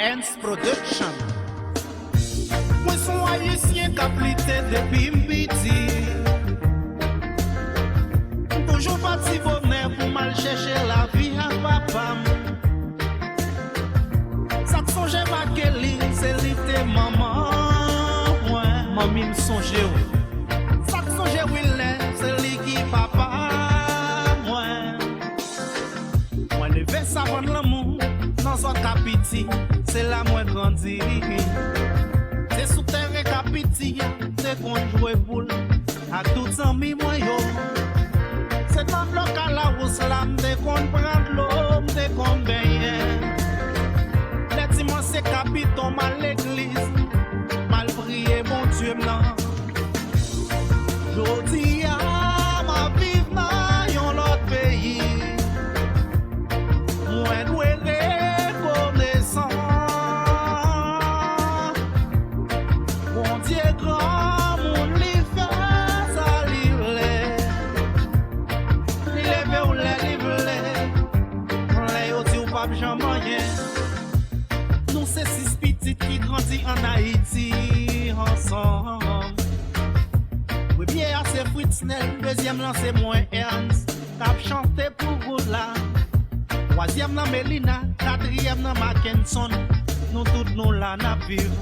Ends Production. Moi son haïtien caplité depuis m'piti. Toujours parti bonheur pour mal chercher la vie à papa. Ça te songe pas que li, c'est li te maman. Ouais, mamie me songe. Ça te songe oui c'est li qui papa. Ouais. Moi lever ça vendre l'amour dans un capiti, c'est là moi grandi. C'est sous terre et capiti, c'est qu'on jouer poule à tout amis moi yo. C'est dans le local là où slam de qu'on prend l'eau, de qu'on baigner. Les dimanches c'est capitaux mal l'église, mal prier mon Dieu maintenant. Jodi a ma vie dans un autre pays. Moi doué reconnaissant. Bon Dieu grand mon li fait ça livrer. Li levé ou les livrer. Les yo dit ou pas jamais rien. Nous c'est six petites qui grandit en Haïti ensemble. Premier c'est Fritznel, deuxième là c'est moi Ernst. T'as chanté pour vous là. Troisième là Melina, quatrième là Mackinson. Nous tous nous là n'a vivre.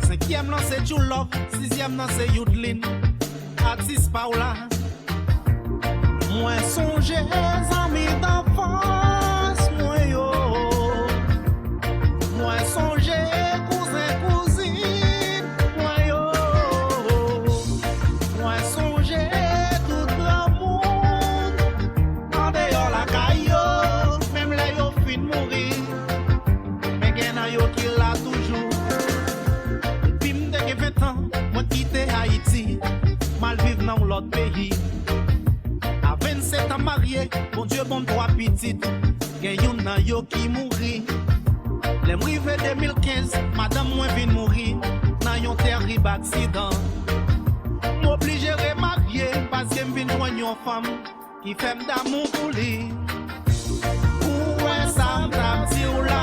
Cinquième là c'est Julov, sixième là c'est Yudlin. Artiste Paula. Moi songe amis d'enfance moi yo. Moi songe cousin cousine moi yo. Moi songe tout le monde en dehors la caillou, même les yo fin mourir, mais gen a yo qui l'a toujours. Depuis m'te 20 ans, moi quitté Haïti, mal vivre dans l'autre pays. À 27 ans marié, bon Dieu bon 3 petites, gen yon nan yo qui mourir. Les m'rivé 2015, madame moi vin mourir dans yon terrible accident. M'obligé remarier parce que m'vin joindre une femme qui fait d'amour pour lui. Où est ça m'tap ti ou là?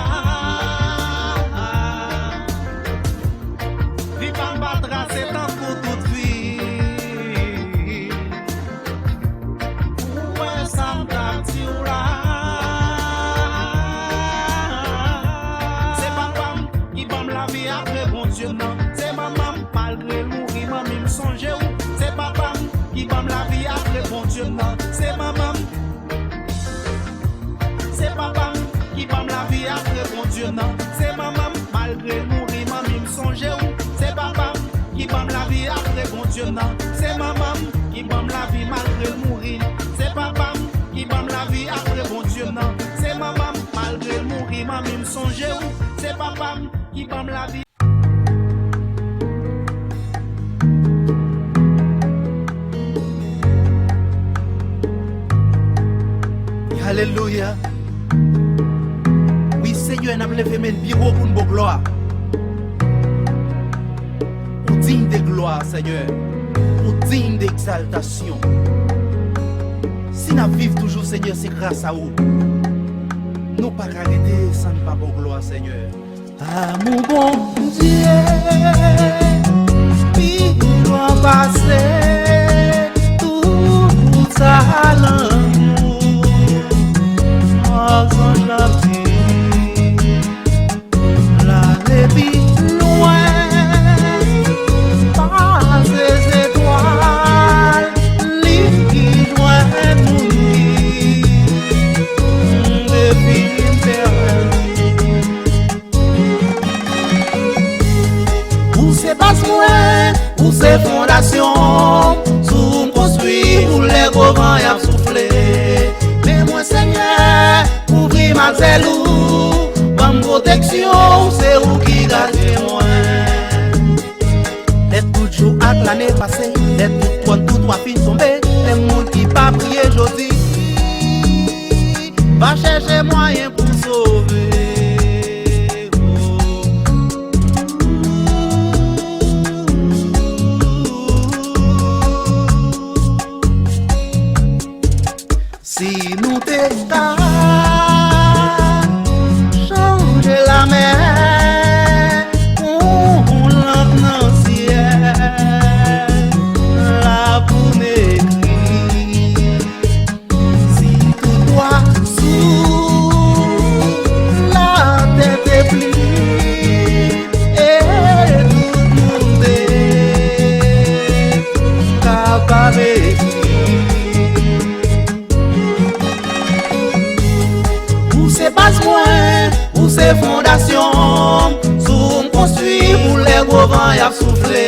Vie pas m'battra c'est tant pour toute vie. Où est ça m'tap ti ou là? C'est papa qui va me la vie après bon Dieu non. C'est maman malgré mourir mamie me songe où. C'est papa qui va me la vie après bon Dieu non. C'est maman. C'est papa qui va me la vie après bon Dieu non. C'est maman malgré mourir mamie me songe où. C'est papa qui va me la vie après bon Dieu non. C'est maman qui va me la vie malgré mourir. C'est papa qui va me la vie après bon Dieu non. C'est maman malgré mourir mamie me songe où. C'est papa qui va me la vie. Alléluia. Oui, Seigneur, n'a levé mes bureaux pour une gloire. Ou digne de gloire, Seigneur. Ou digne d'exaltation. Si nous vivons toujours, Seigneur, c'est grâce à vous. Nous pas arrêter sans pas pour gloire, Seigneur. Ah, mon bon Dieu, il doit passer tout ça l'amour. La vie loin par ces étoiles, l'île qui doit mourir depuis l'éternité. Où c'est passe-moi, où c'est fondation, sous construit, où les gros vents y a soufflé. Mais moi Seigneur, ouvrir ma zélou, bonne protection, c'est où qui garde moi. Les tout jours à l'année passée, les tout trois filles tombées, les monde qui pas prié aujourd'hui, va chercher moyen pour sauver. Si nous t'es changer la mer. base moins, ou c'est fondation. Sous construit pour les gros vents y a soufflé.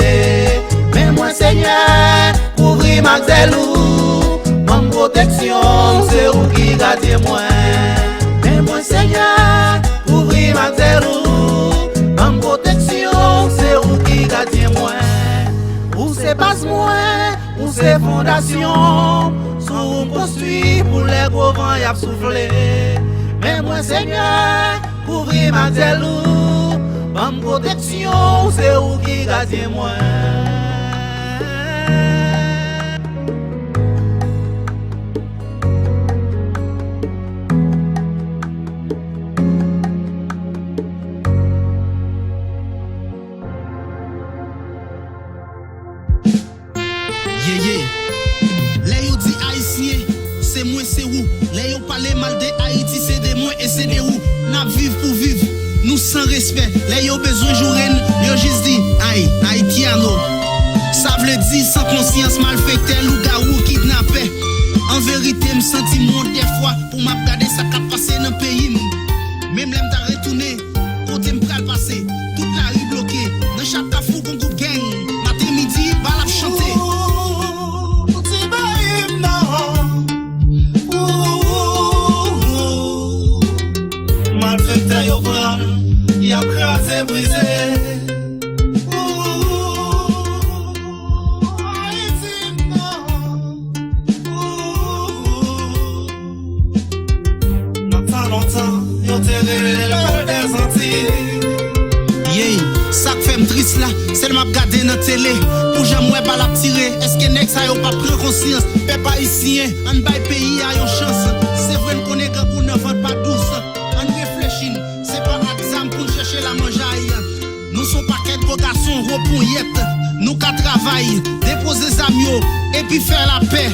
Mais moi Seigneur, couvrir ma zélou, mon protection, c'est où qui garde moi. Mais moi Seigneur, couvrir ma zélou, mon protection, c'est où qui garde moi. Où c'est base moins, où c'est fondation. Sous construit pour les gros vents y a soufflé. Mais moi Seigneur, couvrir ma zélou, mon protection, c'est où qui garde moi. Les yo dit haïtien, c'est moi, c'est où. Les yo parle mal de Haïti, c'est de moi et c'est de où. N'a vivre pour vivre, nous sans respect. Les yo besoin jouer, yo juste dit, aïe, haïtiano. Ça veut dire sans conscience, malfaiteur, loup-garou, kidnappé. En vérité, me senti mon des fois pour m'apprécier ça qui a passé dans le pays. Même l'aime t'a retourné, côté m'pral passé, toute la rue bloquée. Dans chaque cafou, qu'on coupe gang, matin midi, balap chanter. Malfaiteur yo prend, y a crasé, brisé. Ça fait me triste là, c'est le m'a regardé dans la télé. Pour jamais pas la tirer. Est-ce que next a yo pas prendre conscience? Peuple haïtien, on bail pays a yo chance. C'est vrai qu'on est grand pour ne vendre pas douce. On réfléchit, c'est pas exam pour chercher la mangeaille. Nous sommes pas quelques gros garçons repouillettes. Nous qu'à travailler, déposer zamio et puis faire la paix.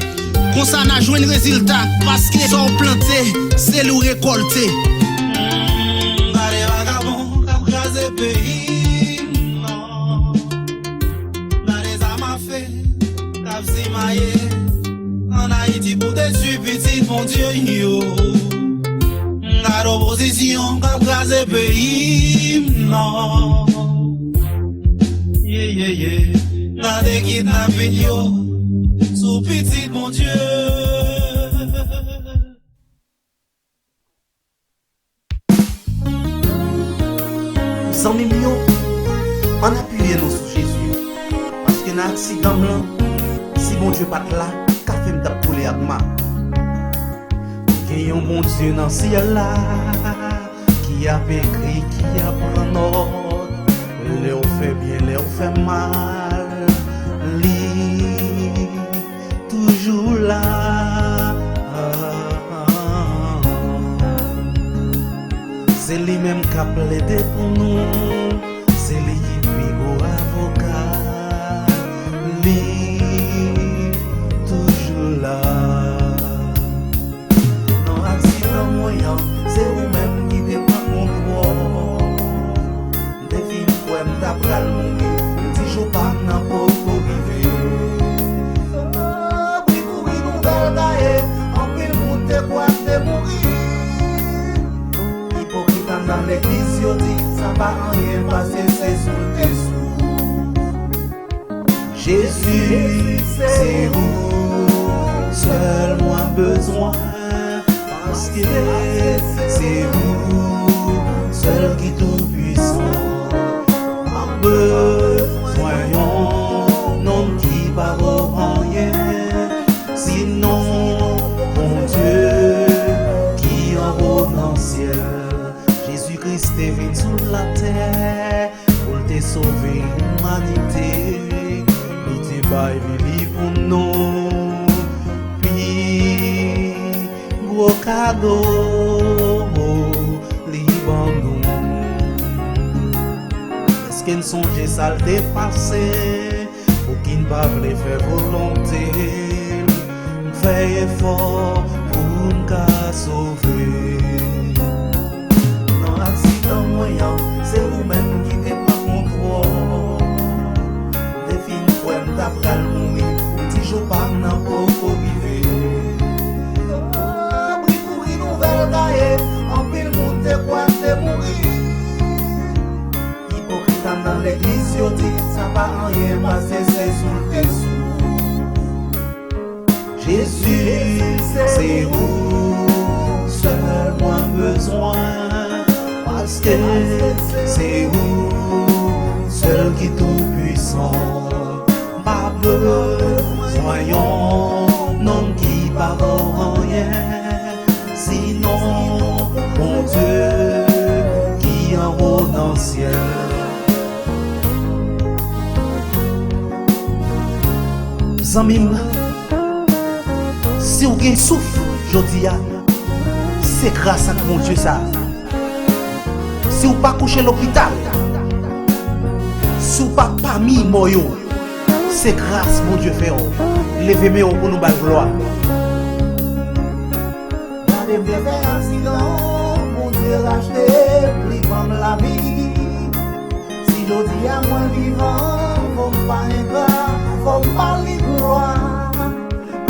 Comme ça n'a joué un résultat parce que sont plantés, c'est le récolter. Allez vagabond, cap crasé pays, non. Allez ça m'a fait, cap zimaillé. En Haïti pour détruire petit mon Dieu yo. À l'opposition, cap crasé pays, non. Yeah yeah yeah, n'a des kidnapping yo, sous petit mon Dieu. Sans millions, on appuie nous sur Jésus. Parce que dans l'accident blanc, si mon Dieu pas là, qu'a fait me couler avec moi. Qu'il y a un bon Dieu dans le ciel là, qui a écrit, qui a pris note. Léo fait bien, Léo fait mal. Lui, toujours là. C'est lui-même qui a plaidé pour nous. C'est lui qui puis au avocat. Lui, toujours là. Non, accident moyen, c'est vous-même qui te prend contrôle. Des films pour m'tapral mourir. Si je pas n'a pas pour vivre. Oui, pour une nouvelle gaille, en pile monte quoi te mourir. Dans l'église, yo dit, ça va rien passer, c'est sous le dessous. Jésus, c'est vous, seul moi besoin, parce que c'est vous, seul qui tout puissant. En besoin, non qui va rien, sinon, mon Dieu, qui en haut dans le ciel. Jésus-Christ est venu sur la terre pour te sauver l'humanité. Il te baille pour nous. Puis, gros cadeau, libre nous. Est-ce qu'il ne songe ça le dépassé? Pour qu'il ne va pas faire volonté. Fait effort pour nous sauver. C'est vous-même qui te prend contrôle. Des films pour m'tapral mourir. Si je pas n'importe quoi vivre. Pris pour une nouvelle gaille. En pile monte l'église, yo dit, ça va rien passer, c'est sous le dessous. Jésus, c'est vous, seul moi besoin, parce que c'est vous, seul qui tout puissant. Pas besoin, non qui pas rien, sinon, mon Dieu, qui en haut dans le ciel. Zamim, si vous avez souffle, je dis, c'est grâce à mon Dieu ça. Si vous pas couché à l'hôpital, si vous pas parmi moi, c'est grâce mon Dieu fait. Levez-moi pour nous battre gloire. J'avais fait un accident, mon Dieu racheté, plus comme la vie. Si je dis à moi vivant, faut pas ingrat, faut pas les gloire.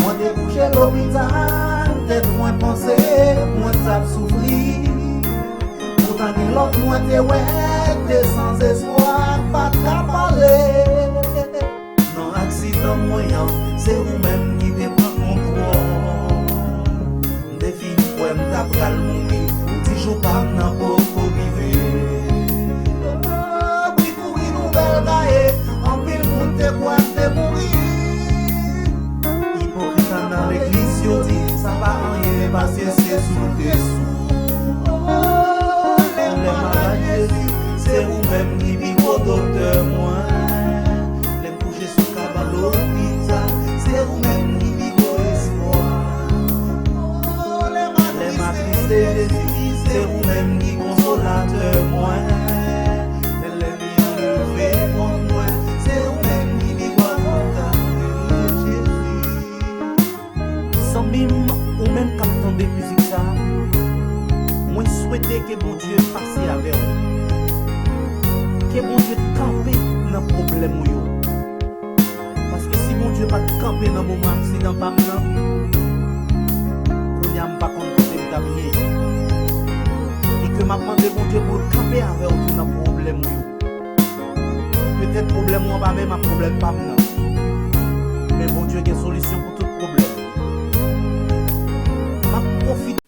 Moi t'ai couché à l'hôpital, peut-être moins pensé, moins ça souffrir. Pourtant que l'autre moi t'es ouais, t'es sans espoir, pas qu'à parler. Non accident moyen, c'est vous-même qui te prend contrôle. Défi pour m't'apral mourir, si je pas n'importe quoi vivre. Oui pour une nouvelle gaie, en pile monde te quoi te mourir. Hypocrite dans l'église, yo dit, ça va rien passer, c'est sous le dessous. Les malades, c'est vous-même qui vivez au docteur moi. Les coucher sous cabane l'hôpital, c'est vous-même qui vivez au espoir. Les matristes, c'est vous-même qui consolateur moi. Les lions levés contre moi, c'est vous-même qui vivez au contact de Jésus. Sans mime, ou même quand on entend des musiques ça, moi souhaiter que bon Dieu passe avec vous. Que bon Dieu campe dans le problème. Parce que si bon Dieu pas camper dans le moment accident, pas maintenant, on n'y a pas compte de t'habiller. Et que m'a demandé bon Dieu pour camper avec vous dans le problème. Peut-être problème ou pas même un problème pas maintenant. Mais bon Dieu a une solution pour tout problème. Ma profite.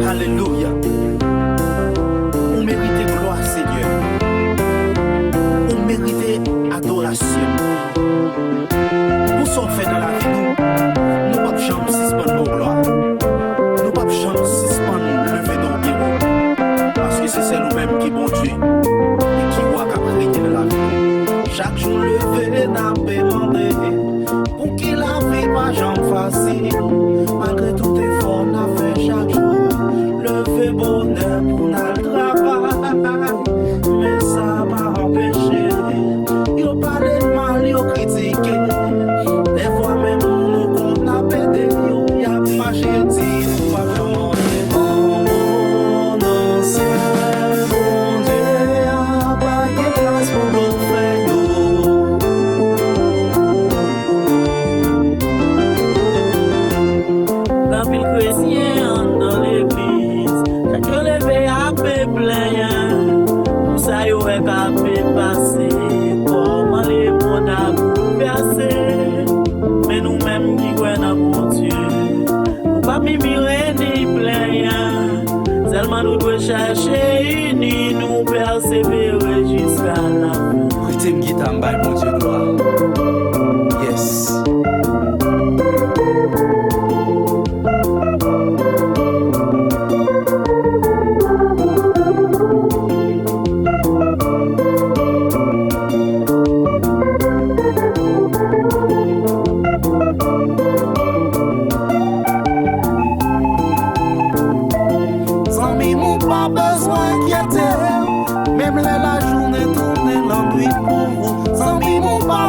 Alléluia. On mérite gloire, Seigneur. On mérite adoration. Pour ce qu'on fait dans la vie, nous ne pouvons pas suspendre nos gloires. Nous ne pouvons pas suspendre lever nos héros. Parce que c'est nous-mêmes qui bon Dieu et qui voit qu'à prier dans la vie. Chaque jour levé n'a pas demandé pour qu'il la vie pas jamais facile. Malgré tout effort n'a fait chaque jour. Lever bonheur pour notre travail. Mais ça m'a empêché. Yo parlé de mal, yo critiqué. Des fois même nous qu'on a pété. Yo y'a marché dit ou pas vraiment. Mon ancien bon Dieu a pas de place pour notre frère. La ville chrétienne dans l'église, chaque levé à peu plein. Pour ça yo est capé passer. Comment les mondes a bouleversé. Mais nous-mêmes qui croyons en Dieu, nous pas mimirer ni plein. Seulement nous devons chercher unis, nous persévérer jusqu'à la fin. Prêtez une guitare, mon Dieu, gloire. Yes. Zami mou pas besoin d'inquiéter, même la journée tourne l'ennui pour vous. Zami mou pas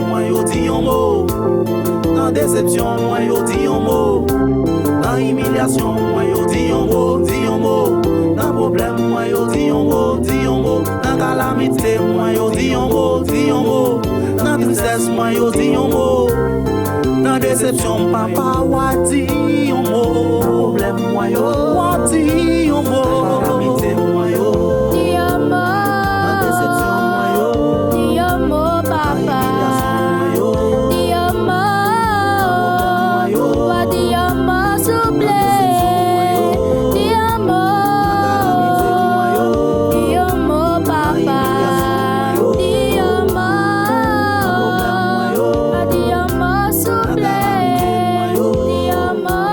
moi yo dit un mot. Dans déception, moi yo dit un mot. Dans humiliation, moi yo dit un mot, dit un mot. Dans problème, moi yo dit un mot, dit un mot. Dans calamité, moi yo dit un mot, dit un mot. Dans tristesse, moi yo dit un mot. Dans déception, papa wa dit un mot. Problème, moi yo wa dit un mot. Dans calamité, moi yo dis un mot. dans déception, moi yo Dis un mot, papa. Dis un mot. Papa, dis un mot, s'il vous plaît. Dis un mot. Dis un mot, papa. Dis un mot. Dis un mot, s'il vous plaît. Dis un mot.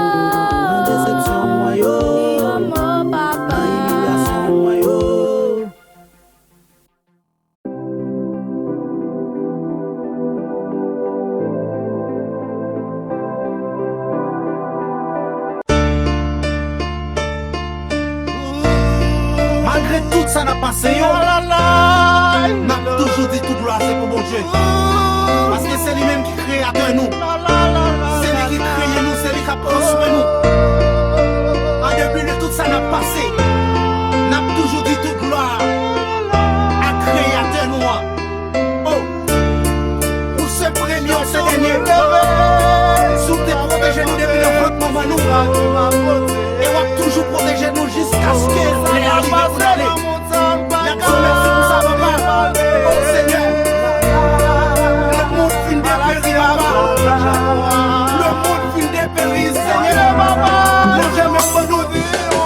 déception, moi yo Dis un mot, papa. humiliation, moi yo. Malgré tout ça n'a passé, yo, n'a toujours dit tout gloire c'est pour mon Dieu. Parce que c'est lui-même qui crée à nous. C'est lui qui crée nous, c'est lui qui a construit nous. En début de tout ça n'a passé, n'a toujours dit toute gloire à créateur nous. Oh, pour ce premier, ce dernier, sous tes protégé nous depuis le ventre maman nous. Et on va toujours protéger nous jusqu'à ce que les arrivés pour aller. Merci pour ça, papa. Oh Seigneur, le monde fin dépérit, papa. Le monde fin dépérit, Seigneur, papa. Nous jamais pas nous vivre.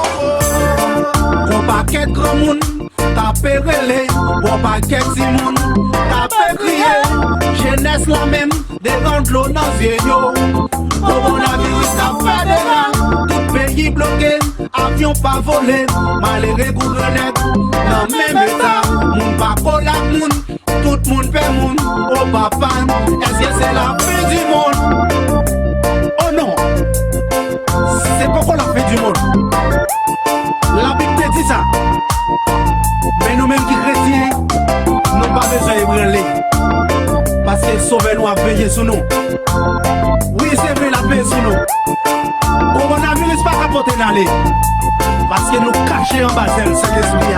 Bon paquet de grand monde, t'as pérélé. Bon paquet de monde, t'as pécrié. Jeunesse la même, des grands de l'eau dans les yeux. Coronavirus a fait des rats. Tout pays bloqué, avion pas volé. Malheureux pour grenade, dans le même état. Moun pas colla moun, tout moun fait moun. Oh papa, est-ce que c'est la fin du monde? Oh non, c'est pas la fin du monde. La Bible dit ça. Mais nous-mêmes qui chrétiens, nous pas besoin de brûler. Parce que sauver nous a veillé sur nous. Oui, c'est vrai, la paix sur nous. Coronavirus pas capoter d'aller. Parce que nous cachons en bas, c'est l'esprit.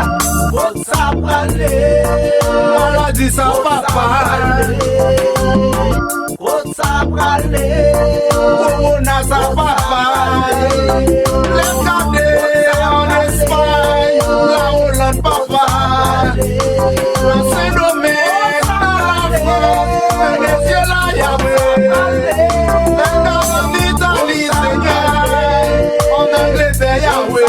Ça va aller. Maladie, ça va aller. Ça va aller. Corona, ça va aller. Les cadets en Espagne, la Hollande, papa. La Saint-Domingue, la France, les yeux là, Yahweh. En Italie, Seigneur. En Angleterre, Yahweh.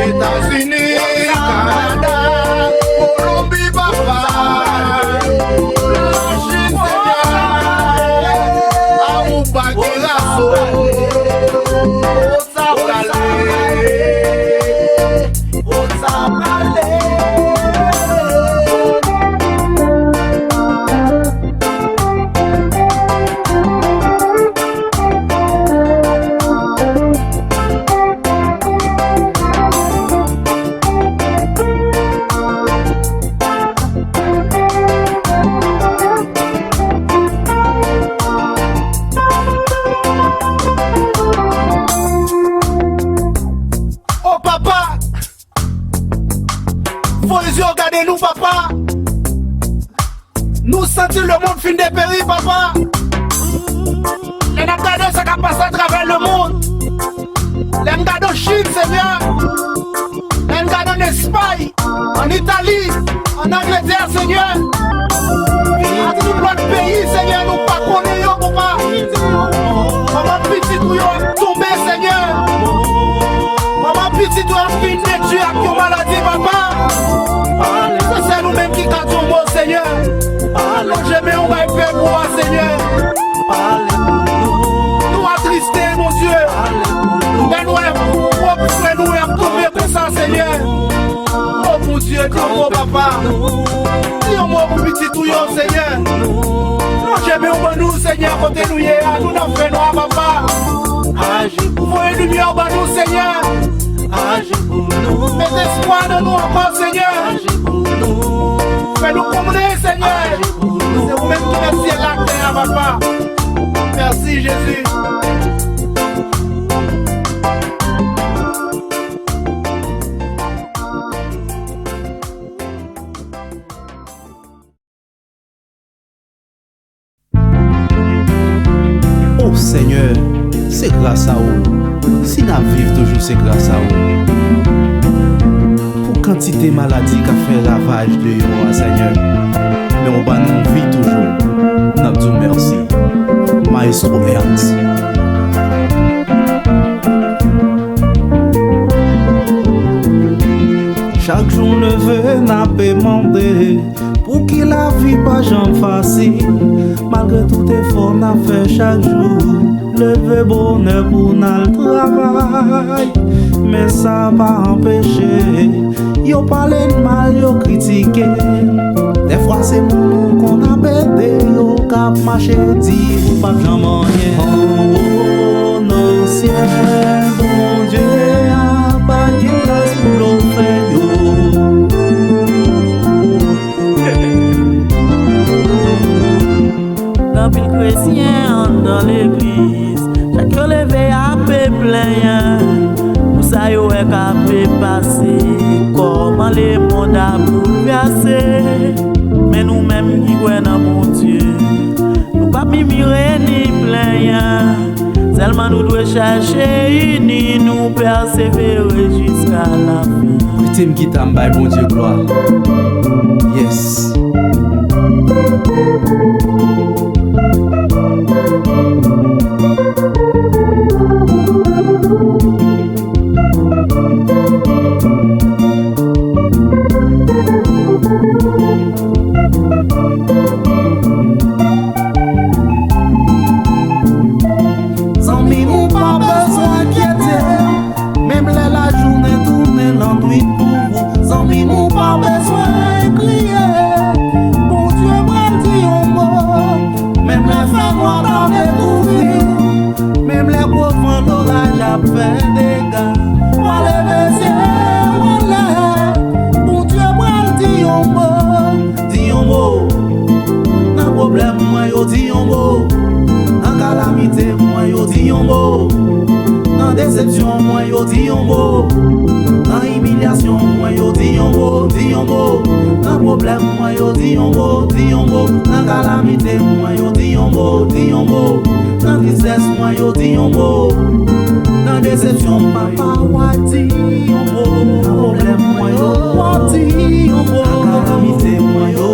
États-Unis, Canada, Colombie, papa. La Chine, Seigneur. Aruba, Kirasso. Regardez-nous, papa. Nous sentons le monde fin dépérir, papa. Les regardons ce qui passe à travers le monde. Les regardons Chine, Seigneur. Les regardons en Espagne, en Italie, en Angleterre, Seigneur. À tout l'autre pays, Seigneur, nous pas connaissons, papa. Maman petit, nous sommes tombés, Seigneur. Maman petit, nous sommes finis de tuer avec une maladie, papa. C'est nous-mêmes qui gardons mon Seigneur. Alors jamais on va faire pour moi, Seigneur. Nous attristés, mon Dieu. Mais nous sommes tombés pour ça, Seigneur. Oh mon Dieu, dis-moi, papa. Dis-moi, mon petit touillon, Seigneur. Nous jamais on va nous, Seigneur, côté nous hier. Nous n'en faisons pas, papa. Voyez lumière, nous, Seigneur. agis pour nous. Mets espoir de nous encore, Seigneur. Agis pour nous. Fais-nous promener, Seigneur. Agis pour nous. C'est vous-même qui merci à la terre, papa. Merci, Jésus. Oh Seigneur, c'est grâce à vous. Si nous vivons toujours, c'est grâce à vous. Pour quantité de maladies qui fait ravage de vous, Seigneur. Mais on va nous vivre toujours. Nous disons merci. Maestro Ernst. Chaque jour levé n'a pas demandé pour qu'il la vie pas jamais facile. Malgré tout effort n'a fait chaque jour. Levé bonheur pour nous travail. Mais ça pas empêché. Yo parlé de mal, yo critiqué. Des fois c'est mon qu'on a bêté. Yo cap marché dit ou pas jamais rien. Oh non ciel, bon Dieu a pas de place pour l'offrir yo. Dans pile chrétien dans l'église, chaque levé à peu plein. Pour ça yo est capé passer. Comment les mondes a bouleversé. Mais nous-mêmes qui croyons dans mon Dieu, nous pas mimirer ni plein. Seulement nous devons chercher unis, nous persévérer jusqu'à la fin. Mettez-moi qui t'ambaye, bon Dieu, gloire. Yes. Zami nous pas besoin d'inquiéter, même la journée tourne l'ennuie pour vous. Zami nous pas besoin de crier, bon Dieu m'a dit un mot. Même les femmes noires dans les couvées, même les pauvres l'orage a fait des gars. On lève les yeux, on lève, bon Dieu m'a dit un mot. Dis un mot, n'a problème moi yo dis un mot. En calamité, moi yo dis un mot. En déception, moi yo dis un mot. En humiliation, moi yo dis un mot, dis un mot. En problème, moi yo dis un mot, dis un mot. En calamité, moi yo dis un mot, dis un mot. En tristesse, moi yo dis un mot. En déception, papa wa dis un mot. En problème, moi yo dis un mot. En calamité, moi yo.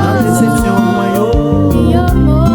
En déception, moi yo. Di amor,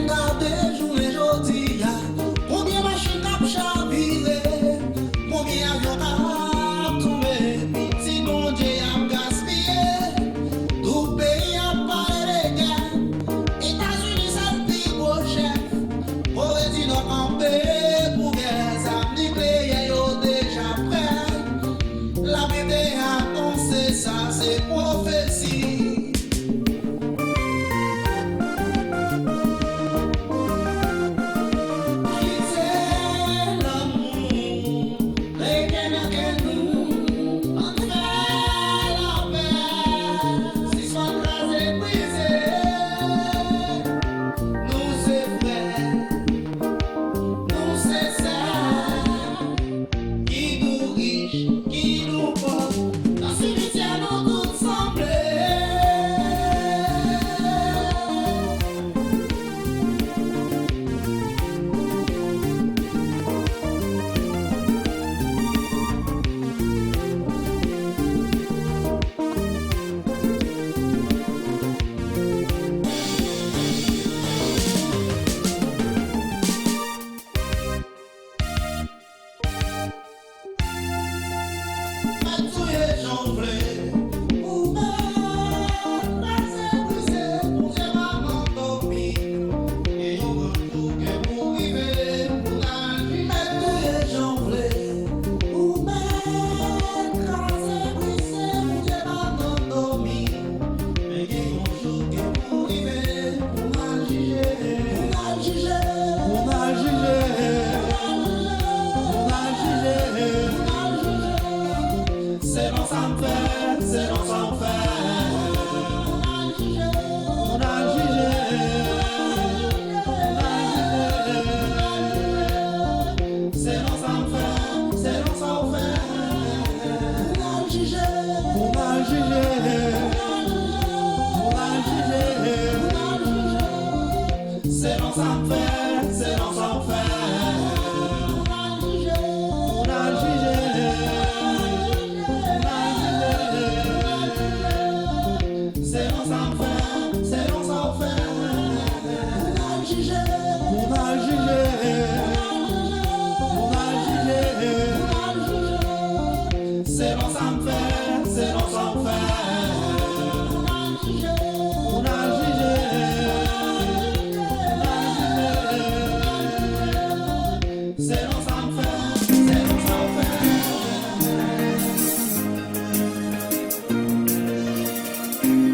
garder journée jodi, combien machines cap chaviré, combien avions cap tombé, petit bon Dieu a gaspillé, tout pays a parlé de guerre, États-Unis c'est le plus gros chef, aurait dit nos campés pour guerre, ça nucléaire yo déjà prêt, la Bible a annoncé ça, c'est prophétie.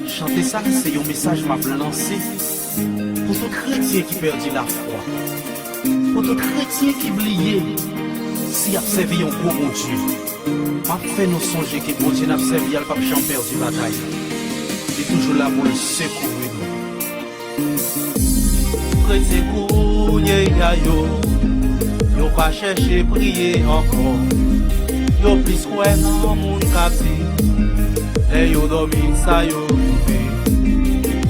Chanter ça, c'est un message m'a lancé pour tout chrétien qui perdit la foi, pour tout chrétien qui oublié si a servi un gros bon Dieu. M'a fait nous songer que bon Dieu n'a servi à pas jamais perdu la bataille. Il est toujours là pour le secourir nous. Chrétien cournier yo pas chercher prier encore. Yo plus quoi dans mon capti. Et yo dormi ça yo rivé.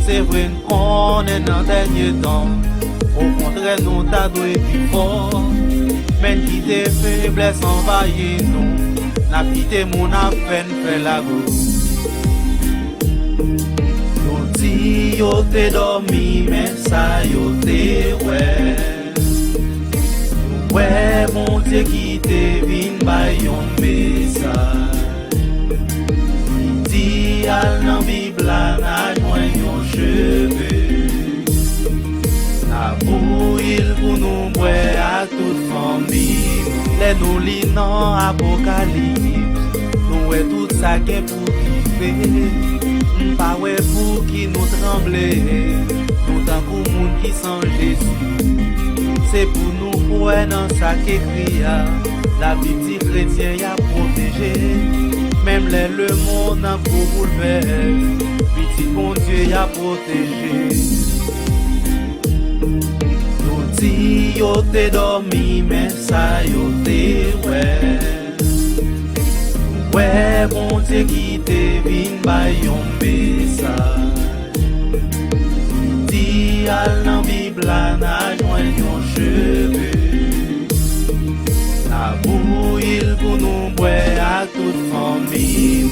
C'est vrai qu'on est dans dernier temps. Au contraire nous t'a doué plus fort. Mais qui te faiblesse envahit nous. N'a quitté mon peine fait la go. Yo dit yo te dormi mais ça yo te ouais. Ouais mon Dieu qui te vin by yon message. Al nan Bibla na jwen yon cheve. Na bouil pou nou bwe a tout fami. Le nou li nan Apokalips. Nou we tout sa gen pou kive. Mpa we pou ki nou tremble. Nou tan kou moun ki san Jésus. Se pou nou bwe nan sa ke kriya. La biti chrétien ya protégé. Même le monde a pour bouleverser, petit bon Dieu a protégé. Nous dit yo te dormi, mais ça yo te ouais. Ouais, bon Dieu qui te vin by yon message. Dit al nan Bibla na jwen yon cheve. La bouille pour nous boire à toute famille.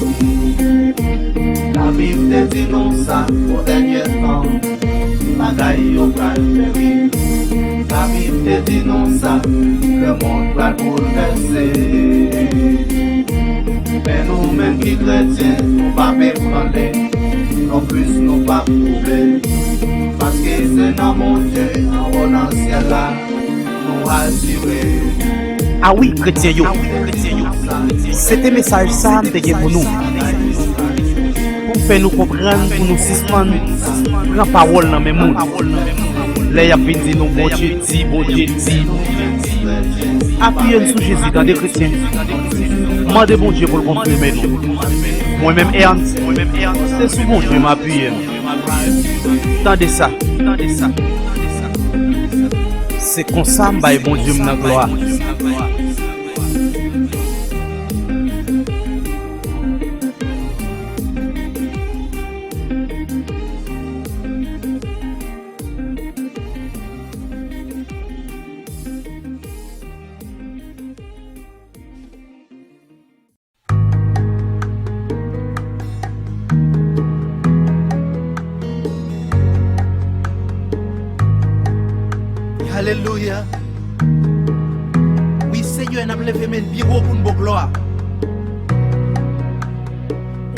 La Bible te dit non ça au dernier temps. bagay yo pral feri. La Bible te dit non ça, le monde pral bouleverser. Mais nous mêmes qui chrétiens, nous pas méprendre, non plus nous pas troubler. Parce que c'est dans mon Dieu, en haut dans le ciel là, nous assurer. Ah oui, chrétien yo. C'était message ça pour nous. Pour faire nous comprendre, pour nous suspendre, prendre parole dans mes mots. Là, il y a bien dit nous, bon Dieu dit, bon Dieu dit. Appuyez sur Jésus dans des chrétiens. Demandez bon Dieu pour le confirmer nous. Moi-même, Ernst, c'est sur bon Dieu m'appuyer. Tendez ça. C'est comme ça que bon Dieu me gloire. Alléluia. Oui, Seigneur, n'a levé mes bureaux pour nous gloire.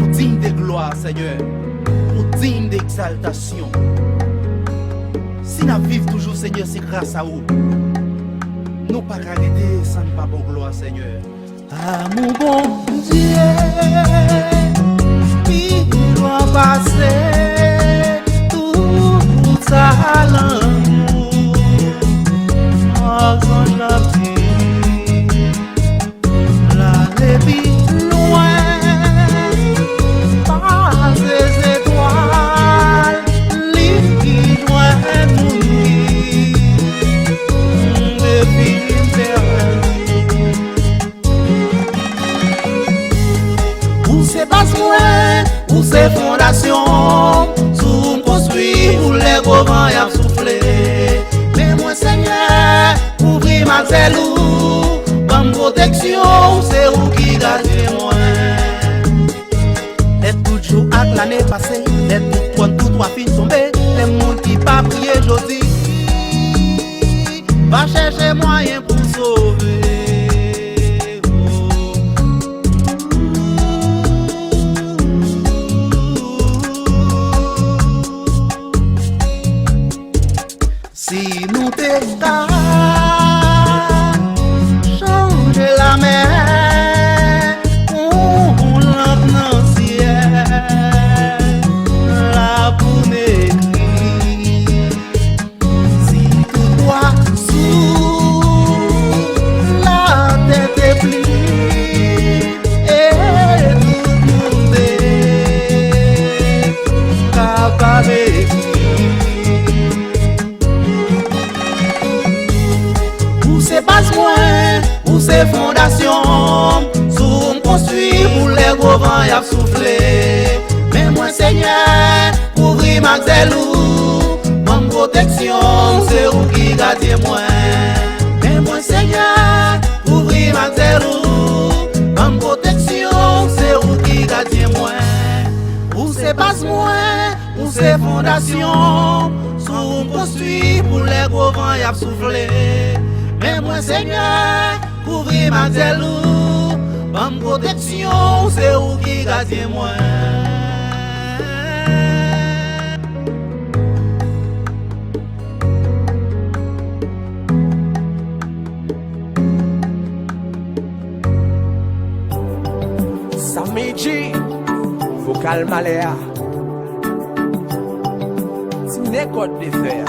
Nous digne de gloire, Seigneur. Nous digne d'exaltation. Si nous vivons toujours, Seigneur, c'est grâce à vous. Nous pas arrêter sans pas pour gloire, Seigneur. Ah, mon bon Dieu, il doit passer tout ça l'amour. La vie, la vie loin, par ces étoiles, les qui doivent mourir, depuis l'éternité. Où c'est pas loin, où c'est fondation, sous construit, où les gros vents y a soufflé. Mais moi, Seigneur, ouvrir ma zelou, bonne protection, c'est où qui garde moi. Les tout jours à l'année passée, les tout trois filles tombées, les monde qui pas prié aujourd'hui, va chercher moyen pour sauver. Si nous t'écartons, changer la mer, on lance dans le ciel, la boune écrit. Si tout doit sous la tête est plie, et tout le monde est capable. Où c'est fondation, sous on construit, pour les gros vents y a soufflé. Mais moi Seigneur, ouvrir ma zelou, mon protection, c'est où qui garde moi. Mais moi Seigneur, ouvrir ma zelou, mon protection, c'est où qui garde moi. Où c'est passe moi, où c'est fondation, sous on construit, pour les gros vents y a soufflé. Mais moi Seigneur, couvrir ma zelou, bonne protection, c'est où qui garde moi. Samedi, vocal maléa, c'est code de fer.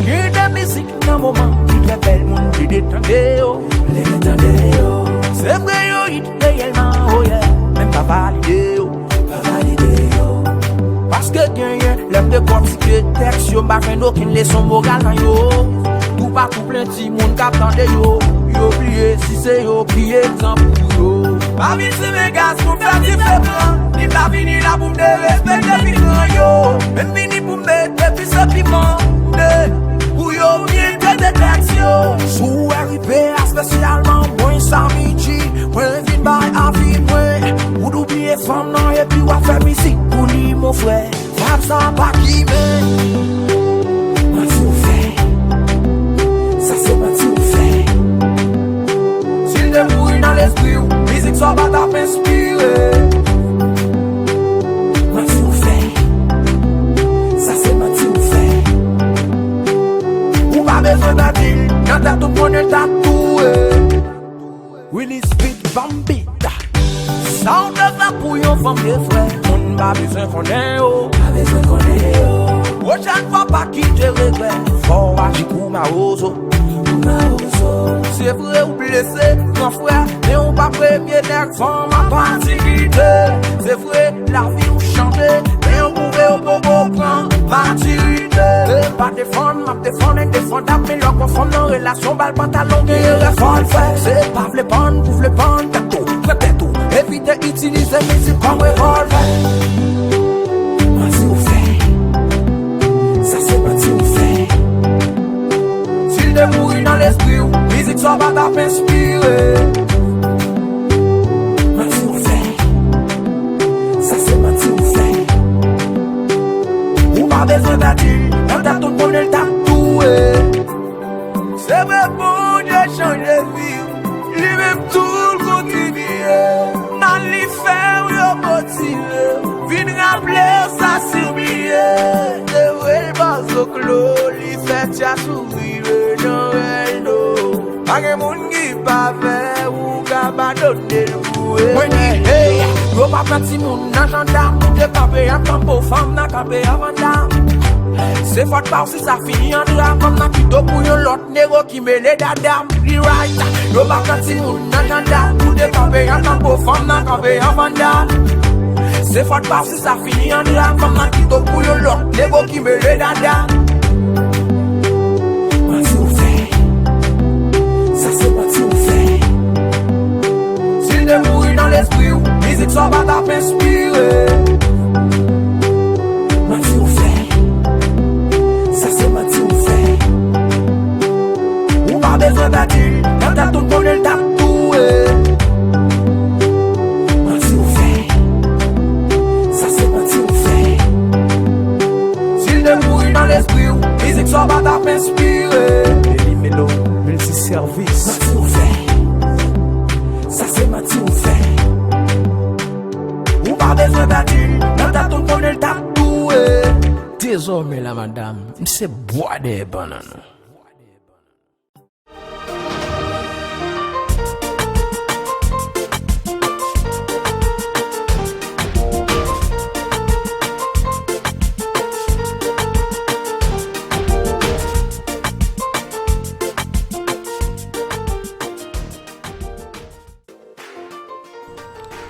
Qui de musique dans moment, qui te belle monde, qui détendé yo, les détendé yo. C'est vrai yo, il réellement oh yeah, même pas validé yo, Parce que gagne, l'homme de corps psyché, texte yo, pas fin aucune leçon morale dans yo. Tout pas tout plein de monde qui attendait yo, yo oublié si c'est yo qui exemple pour yo. Pas vite c'est mes gars, pour faire du plan, il va venir là pour me respecter piment yo, même fini pour mettre plus ce piment. Pour yo bien de détection. Sous arrivé spécialement moi samedi, moi vinn by avis moi. Ou d'oublier femme non et puis ou faire musique pour ni mo mon frère, femme sans pas qui m'aime. Menti ou fait, ça c'est menti ou fait. S'il te mouille dans l'esprit, musique soit pas t'a inspiré. Menti ou fait, ça c'est menti ou fait. Ou pas besoin d'adil, quand t'as tout pour ne tatouer. Willis Speed Bambita. Sound of la pouillon femme des frères. On n'a besoin qu'on ait yo. Pas besoin qu'on ait yo. Prochaine fois pas quitter regret. Fort agir pour ma ozo. C'est vrai ou blessé, mon frère. Mais on pas premier nègre sans ma participité. C'est vrai, la vie ou changer. Mais on pouvait au bobo prendre participité. Pas défendre, m'a défendre, indéfendable. Mais l'on conforme dans relation, balle pantalon, guerre, réforme, frère. C'est pas le prendre, pour le prendre, t'as tout, prêtez tout. Évitez d'utiliser musique comme revolver. Menti ou fait, ça c'est menti ou fait. S'il te mouille dans l'esprit, musique soit pas t'a inspiré. Menti ou fait, ça c'est menti ou fait. Ou pas besoin d'adil, quand t'as tout pour le tatouer. C'est vrai bon Dieu change de vie, lui même tout le quotidien. Dans les faits où y'a motivé, vine rappeler ça c'est bien. C'est vrai le basso clos, les fêtes y'a sourire dans elle d'eau. Pas que moun qui pas fait ou qu'a pas donné le boué. Moi dis hey, y'a pas petit moun nan gendarme. T'es pas payé en temps pour femme n'a qu'à payer avant dame. C'est fort pas si ça finit en drame. Comme n'a plutôt pour yon l'autre négo qui mêle d'adam. Li right, y'a pas petit moun nan gendarme. T'es pas payé en temps pour femme n'a qu'à payer avant dame. C'est fort pas si ça finit en drame. Comme n'a plutôt pour yon l'autre négo qui mêle d'adam. Menti ou fait, ça c'est menti ou fait. S'il te mouille dans l'esprit, musique soit pas t'a inspiré. Menti ou fait, ça c'est menti ou fait. Ou pas besoin d'adil, quand t'as tout pour le tatouer. Menti ou fait, ça c'est menti ou fait. S'il te mouille dans l'esprit, musique soit pas t'a inspiré. Mélo, multi-service. Menti ou fait, ça c'est menti ou fait. Ou pas besoin d'adil, quand t'as tout pour le tatouer. Désormais la madame, c'est boire des bananes.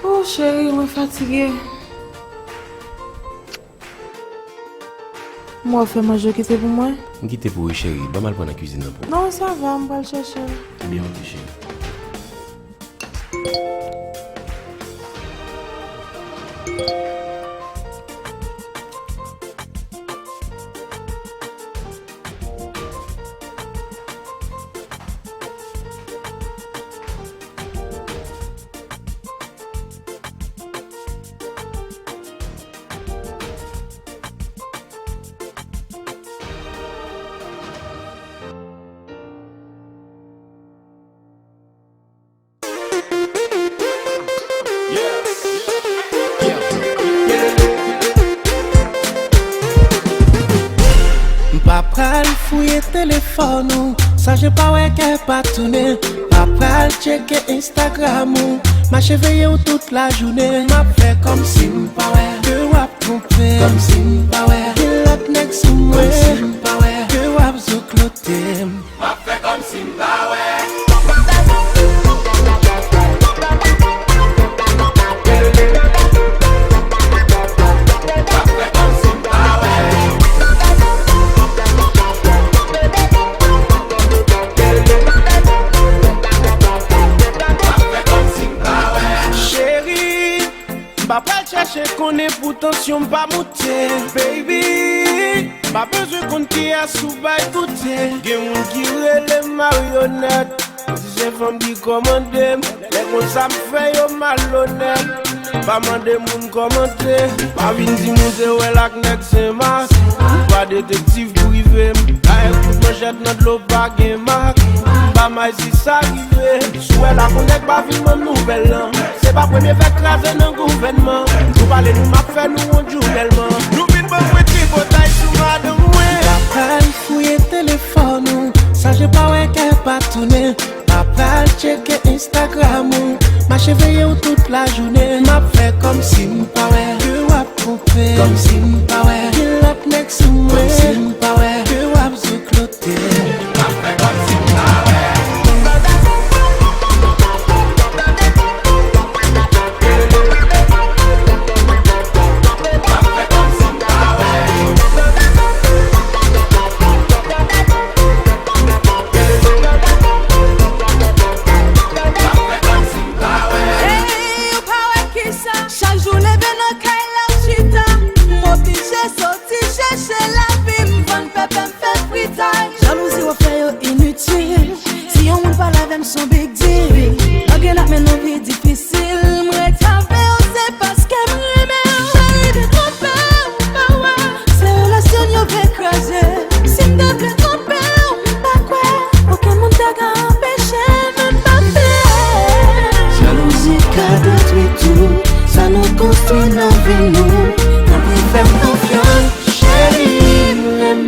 Oh chérie, je suis fatiguée. Moi, fais manger qui c'est pour moi? Qui t'es pour chérie? Pas mal pour la cuisine. Non, ça va, on va le chercher. Bien, mon chérie. Pas pral fouiller téléphone ou ça j'ai pas ouais qu'elle pas tourner. Pas pral checker Instagram ou m'a cheveye ou toute la journée. M'a fait comme si m'pas ouais que wap trompé. Comme si m'pas ouais que l'autre next sous moi. Comme si m'pas ouais que wap zokloté. M'a fait comme si m'pas ouais. Chercher qu'on est pour tension pas monter, baby. Pas besoin qu'on qui a sous bail côté. Gen moun qui les marionnettes. Si j'ai femme qui commande, les gens ça me fait yo malhonnête. Pas demander moun commenter. Pas vin di moun se wè lak nek se mas. Pas détective privé. La écoute manchette nan l'eau pas gen mak. Pas mai si ça rive. Souè la connect pas vin même nouvelle lan. C'est pas premier fait craser nan gouvernement. Nous parler nous m'a fait nous on joue tellement. Nous vin bon pour tripotaille sous madame ouais. Papa fouiller téléphone. Ça j'ai pas ouais qu'elle pas tourner. Papa checker Instagram. M'a cheveye ou toute la journée. M'a fait comme si m'pa ouais. Que wap coupé. Comme si m'pa ouais. Kill up next to me. Comme si m'pa ouais. Que wap zoukloté. M'a fait comme si m'pa ouais. Jalousie ou fait yo inutile. Si on parle avec son big deal. Ok la mais non vie difficile. M're taper c'est parce que m'aime. J'ai de tromper ou pas ouais. C'est relation yo fait craser. Si m'devait tromper ou pas quoi. Aucun monde t'a empêché même pas faire. Jalousie qu'a détruit tout. Ça nous construit nos vies nous. On peut faire confiance. Chérie, m'aime.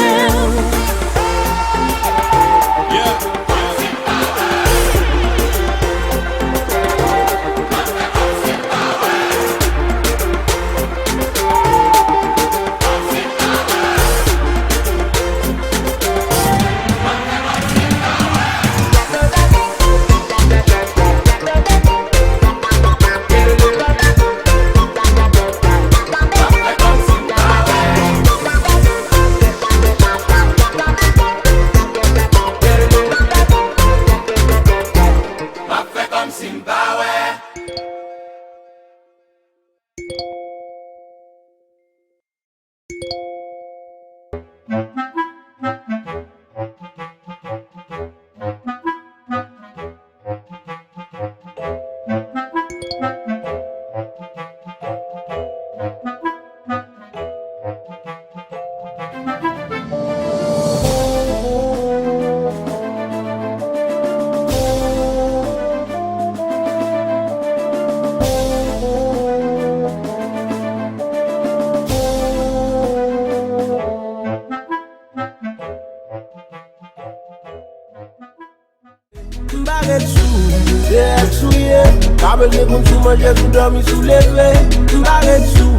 Kabele moun sou manje sou dormi sou leve. M'barre sou,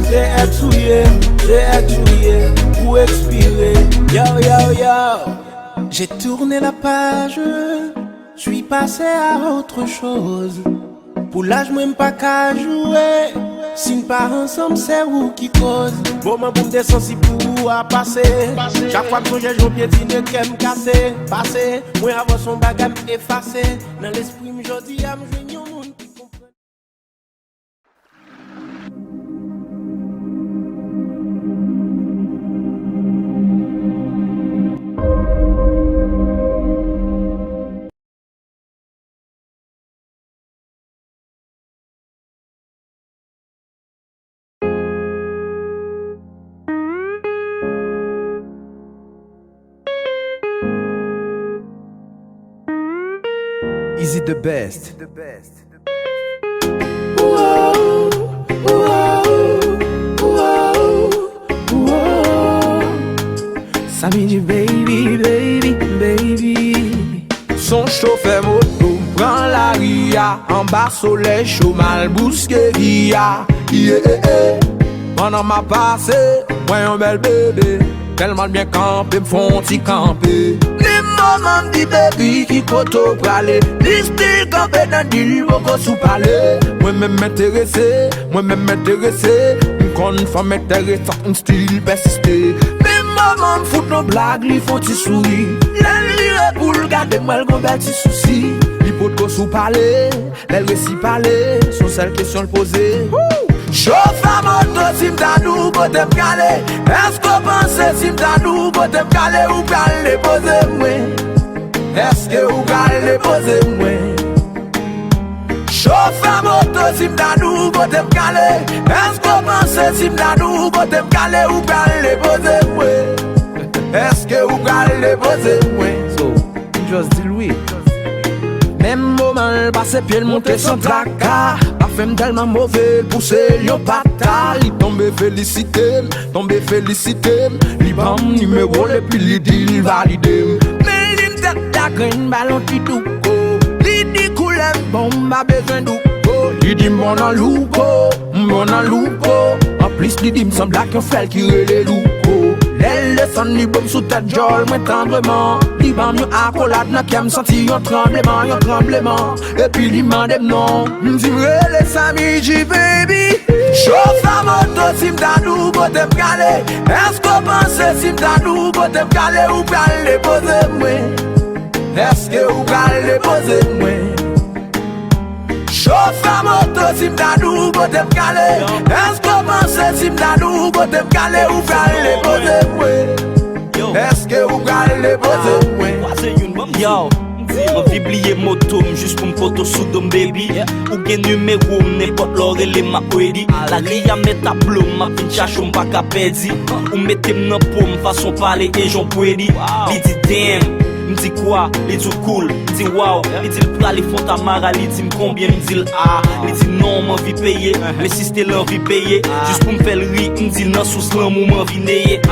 c'est exouillé, pour expirer. Yo yo yo. J'ai tourné la page, suis passé à autre chose. Pour l'âge même pas qu'à jouer. Si nous pas ensemble c'est où qui cause. Bon man pour m'descendre si pour à passer. Chaque fois que j'ai joué piétine qu'elle cassé. Passé, moi avant son bagage effacé. Dans l'esprit m'jodi à m'joigner au monde qui comprend. Is it the best? Samedi baby, baby, baby. Son chauffeur moto prend la ria. En bas soleil chaud mal bousqué via. Pendant ma passé, moi un bel bébé. Tellement bien campé, m'font t'y camper. Les moments dit baby qui koto pralé. Les styles campé dans d'île, beaucoup sous palais. Moi-même m'intéressé, m'con femme intéressant, un style persisté. Les moments m'foutent nos blagues, li faut t'y sourire. L'enlire pour le garder, moi l'gon bel t'y souci. L'hypothèque sous palais, l'elle récit palais, son seule question le poser. Chauffe à moto si m'ta nou kote m'kale. Est-ce qu'on pense si m'ta nou kote m'kale ou kal le pose mwen? Est-ce que ou kal le pose mwen? Chauffeur moto si m'dadou côté m'calé. Est-ce qu'on pense si m'dadou côté m'calé ou calé poser moi? Est-ce que ou calé poser moi? So, just dis oui. Même moment passé pied le monter sans tracas. Pas fait tellement mauvais pousser yon patal. Il tombe félicité, Li bam numéro le puis li dit il valide. Mais il tête la graine ballon qui tout. Li dit couleur bombe a besoin d'ouko. Li dit mon en louko. En plus li dit me semble qu'un frère qui relè louko. Elle son li bombe sous tête jol moins tendrement. Li bam yon accolade n'a qu'à me sentir yon tremblement. Et puis li mande non. M'di m'rele Samiji baby. Chauffeur moto si m'dadou côté m'calé. Est-ce qu'on pense si m'dadou côté m'calé ou calé poser moi? Est-ce que ou calé poser moi? Chauffeur moto si m'dadou côté m'calé. Est-ce qu'on pense si m'dadou côté m'calé ou calé poser moi? Est-ce que ou calé poser moi? Yo, m'envie blier moto juste pour m'poto sous dom baby. Ou gen numéro n'importe l'or et les ma ready. La ria met tableau m'a fin chachon pas qu'à perdre. Ou mettez m'nan pour m'façon parler et j'en ready. Li dit damn. M'di quoi, li dit cool, m'di wow, li dit le plat, li font ta mara, li dit m'combien, m'di le ah, li dit non, m'envie payer, mais si c'était l'envie payer, juste pour m'faire le riz, m'di non, sous slam ou m'envie nayer.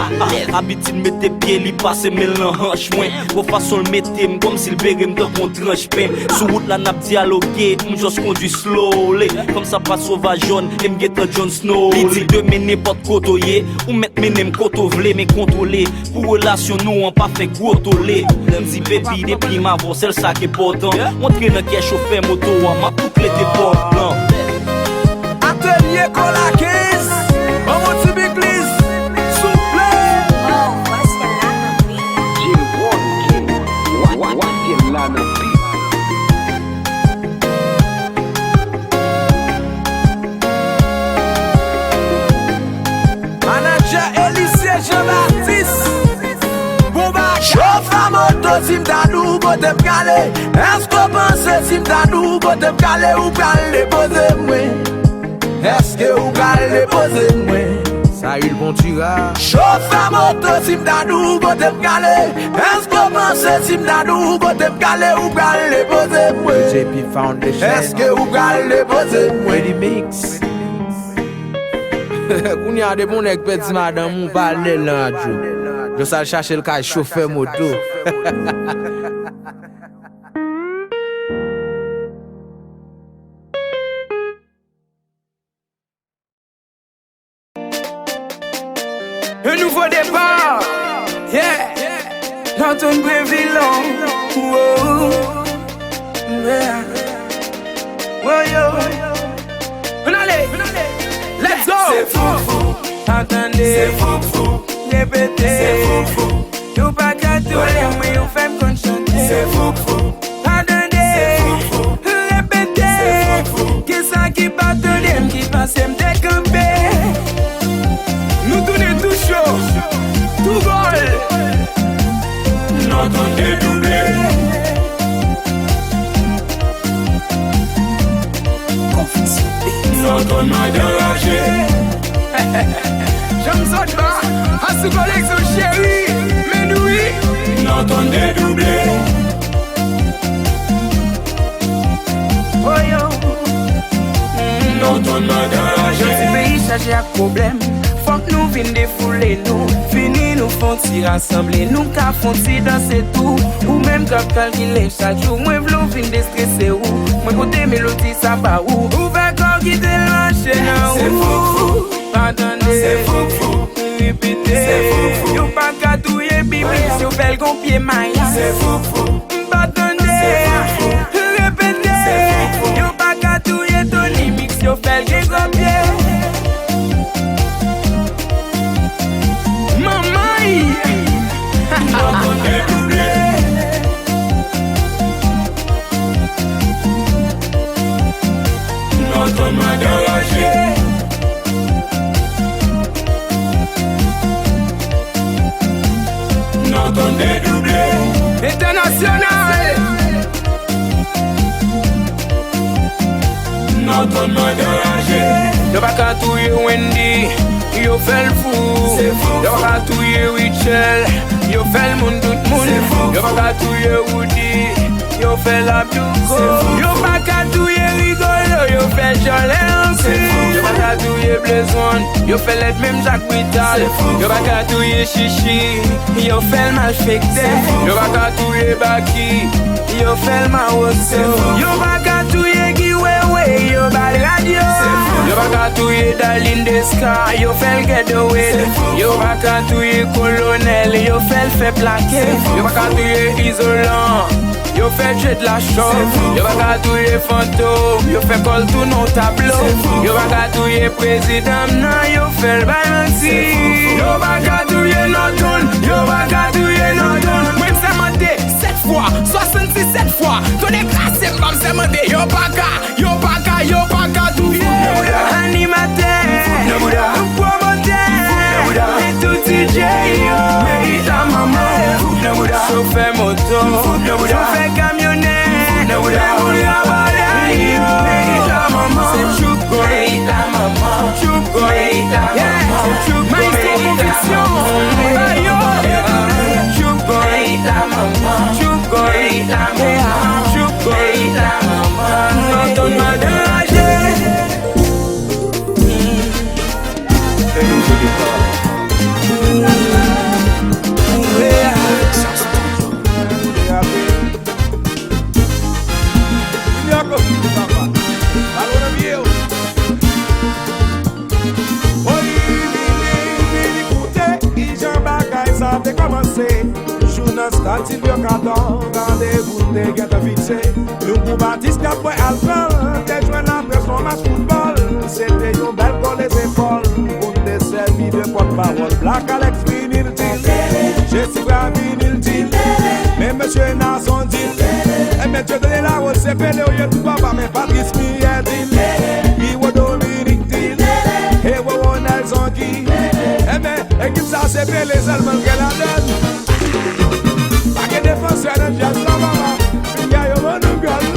Habitude mette pied, li passe, mais l'en hanche moins, pour façon le mette, comme si le bégué m'donne qu'on tranche pain. Sous route la n'a dialogué, m'just conduit slowly, comme ça passe sauvage jaune, et m'guette Jon Snow. Li dit de mener pas de côtoyer, ou mettre mener m'koto vle, mais contrôler, pour relation nous, on pas fait gros tollé. M'di baby depuis ma voix, c'est ça qui est important. Montrez dans qui chauffeur moto, m'a bouclé tes portes blancs. Atelier Cola 15, on monte sur l'église, souple. Manager Elise Jean-Baptiste. Chauffeur moto si m'dadou côté m'calé. Est-ce qu'on pense si m'dadou côté m'calé ou calé poser moi? Est-ce que ou calé poser moi? Ça il bon tira. Chauffeur moto si m'dadou côté m'calé. Est-ce qu'on pense si m'dadou côté m'calé ou calé poser moi? JP Foundation. Est-ce que ou calé poser moi? Ready mix. Kounya de bon ek petit madame ou parler là Joe. Je sal chercher le cas chauffeur moto. Un nouveau départ, yeah. Dans ton prévilant, wow, yeah. Oh yo, on allait, let's go. C'est fou, attendez, c'est fou. Répétez, c'est fou. Y'a pas qu'à tout les mais y'a fait qu'on chante. C'est fou. Attendez, c'est fou. Répétez, c'est fou. Qu'est-ce ça qui bat de qui passe me décamper. Nous tournons tout chaud, tout gol. Notre dédoublé. Confusion. Notre main d'enragé. J'aime ça pas, à ce collection chérie, mais nous oui, notre dédoublé. Oh yo, notre madame. Je suis pays chargé à problème. Faut que nous vînes défouler nous, fini nous font s'y rassembler, nous qu'à font s'y danser tout. Ou même quand calculer chaque jour, moi v'lou vînes déstresser ou, moi côté mélodie ça va où. Ou va quand quitter l'enchaîne c'est fou. Attendez, c'est fou, répétez, c'est fou. Y'a pas qu'à touiller bibi, si vous faites le pied maille, c'est fou. Attendez, c'est fou, répétez, c'est fou. Y'a pas qu'à touiller Tony Mix, si vous faites le gros pied. Maman, notre dédoublé. Notre main d'enragé. Notre dédoublé international. Entendement dérangé. Yo pas qu'à touiller Wendy, yo fait le fou. Yo pas qu'à touiller Richel, yo fait le monde tout monde. Yo pas qu'à touiller Woody, yo fait la Bluco. Yo pas qu'à touiller Rigolo, yo fait Jolency. Yo pas qu'à touiller Blaison, yo fait l'aide même Jacques Vital. Yo pas qu'à touiller Chichi, yo fait le malfecté. Yo pas qu'à touiller Baki, yo fait le Mawoso. Yo pas qu'à touiller Giwewe, yo bal radio. Yo pas qu'à touiller Darlene Desca, yo fait le getaway. Yo pas qu'à touiller Colonel, yo fait plaquer. Yo pas qu'à touiller Isolant, yo fait jet de la chauve. Yo pas qu'à touiller Fantôme, yo fait call tout nos tableaux. Yo pas qu'à touiller Président, non, yo fait le balanci. Yo pas qu'à touiller Norton, yo pas qu'à touiller Norton. Moi c'est mandé 7 fois, 67 fois. Ton écrasé m'am c'est mandé. Yo pas qu'à touiller. Animateur, promoteur, et tout DJ, yo, ta maman. Chauffeur moto, chauffeur camionnette, ta maman. C'est Chouko, ta maman. Chouko, ta maman. Chouko, conviction. Chouko, ta maman. Chouko, ta maman. Chouko, ta maman. Entends-moi déranger. Starting your carton, rendez-vous te get a fixé. Le groupe Baptiste a pris Alpha, t'es joué la performance football. C'était une belle pour les épaules, pour te servir de porte-parole. Black Alex vinil deal, Jessie Brown vinil deal, mais monsieur n'a son deal. Et mais tu donnes la route, c'est pelé au lieu de papa, mais Patrice Miller deal. Iwo Dominique deal, et Wawa Nelson qui. Et mais, équipe ça c'est pelé seulement qu'elle a donné. Défenseur de jazz, la maman, il y a eu mon gueule.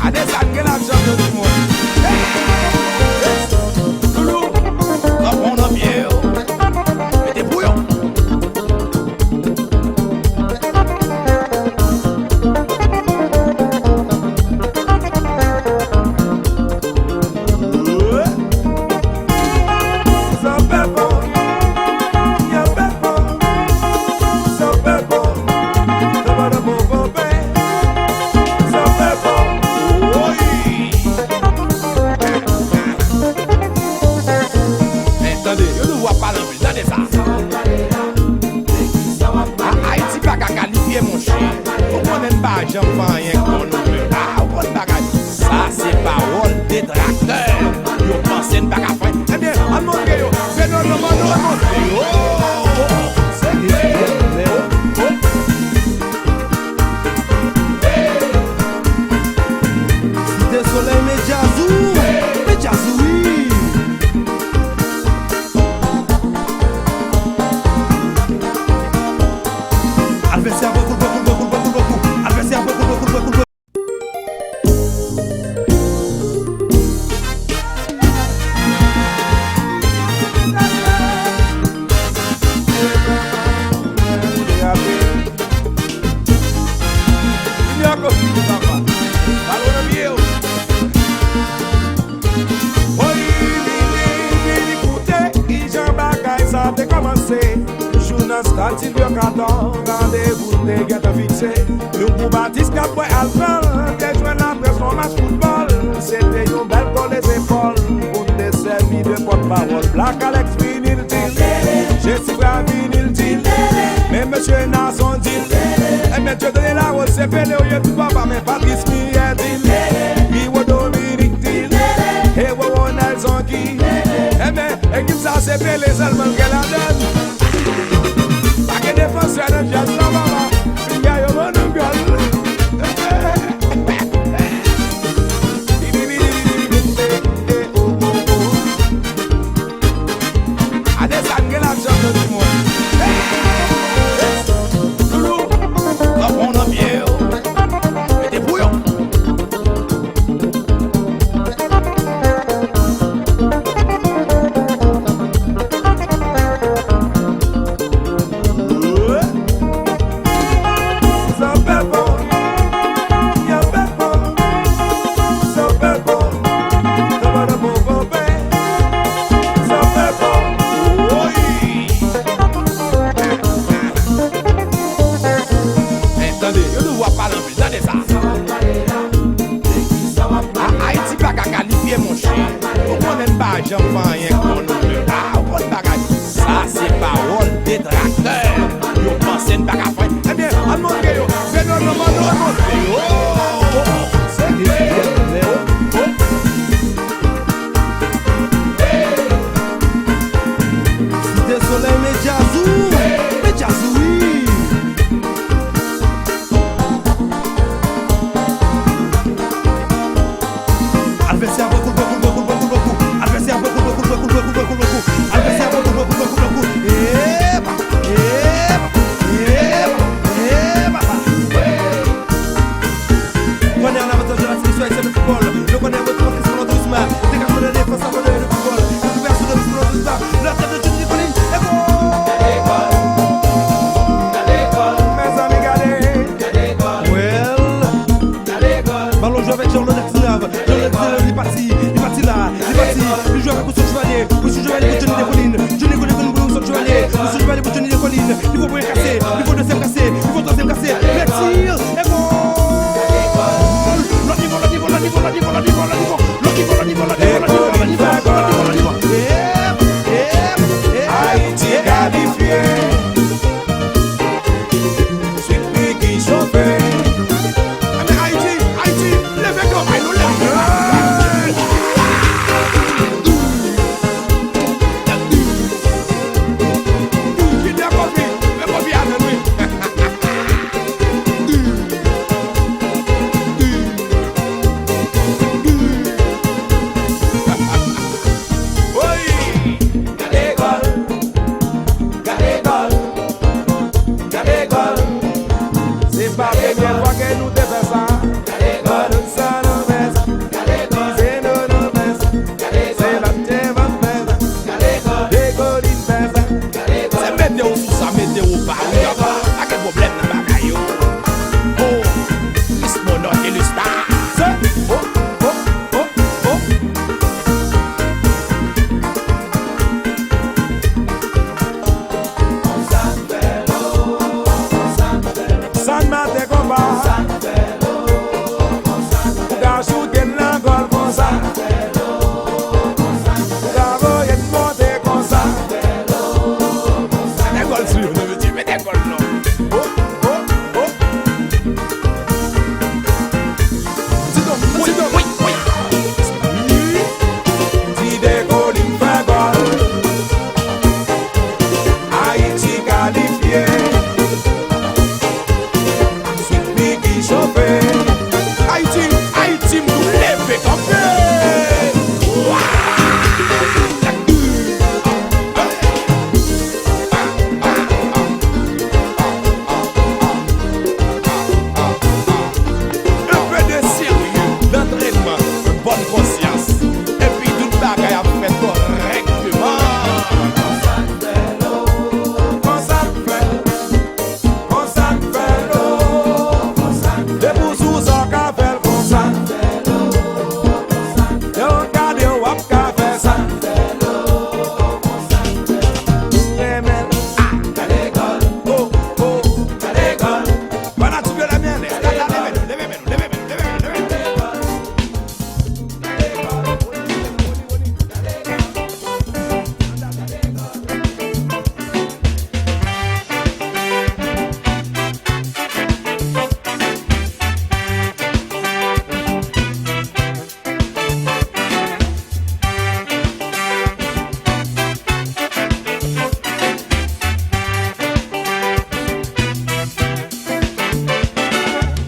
A des angles à jambe du monde. Loulou, on a bien. Mettez bouillon. Ça c'est parole des tracteurs. Yo pensez pas qu'à faire. Eh bien, on montre yo. C'est notre monde. Cité Soleil, mais Jazou, oui. Adversaire beaucoup. Adversaire beaucoup. Starting your carton, rendez-vous te get a fixé. Le groupe Baptiste a pris Alpha, t'es joué la performance football. C'était une belle pour les épaules, pour te servir de porte-parole. Black Alex vinil deal, Jessie Brown vinil deal, mais monsieur n'a son deal. Et mais tu donnes la route, c'est pelé au lieu de papa, mais Patrice Miller deal. Iwo Dominique deal, et Wawa Nelson qui. Et mais équipe ça c'est pelé seulement qu'elle a donné. Défenseur de jazz, la maman, il y a eu mon gueule. A des angles à jambe du monde. niveau premier cassé, niveau deuxième cassé, niveau troisième cassé. Les tirs, et bon. L'autre niveau, l'autre niveau, l'autre niveau, l'autre niveau, l'autre niveau, l'autre niveau, l'autre niveau, l'autre niveau, l'autre niveau, l'autre niveau, l'autre niveau. Haïti qualifié. Suite qui chauffé. Haïti, levez comme un lève.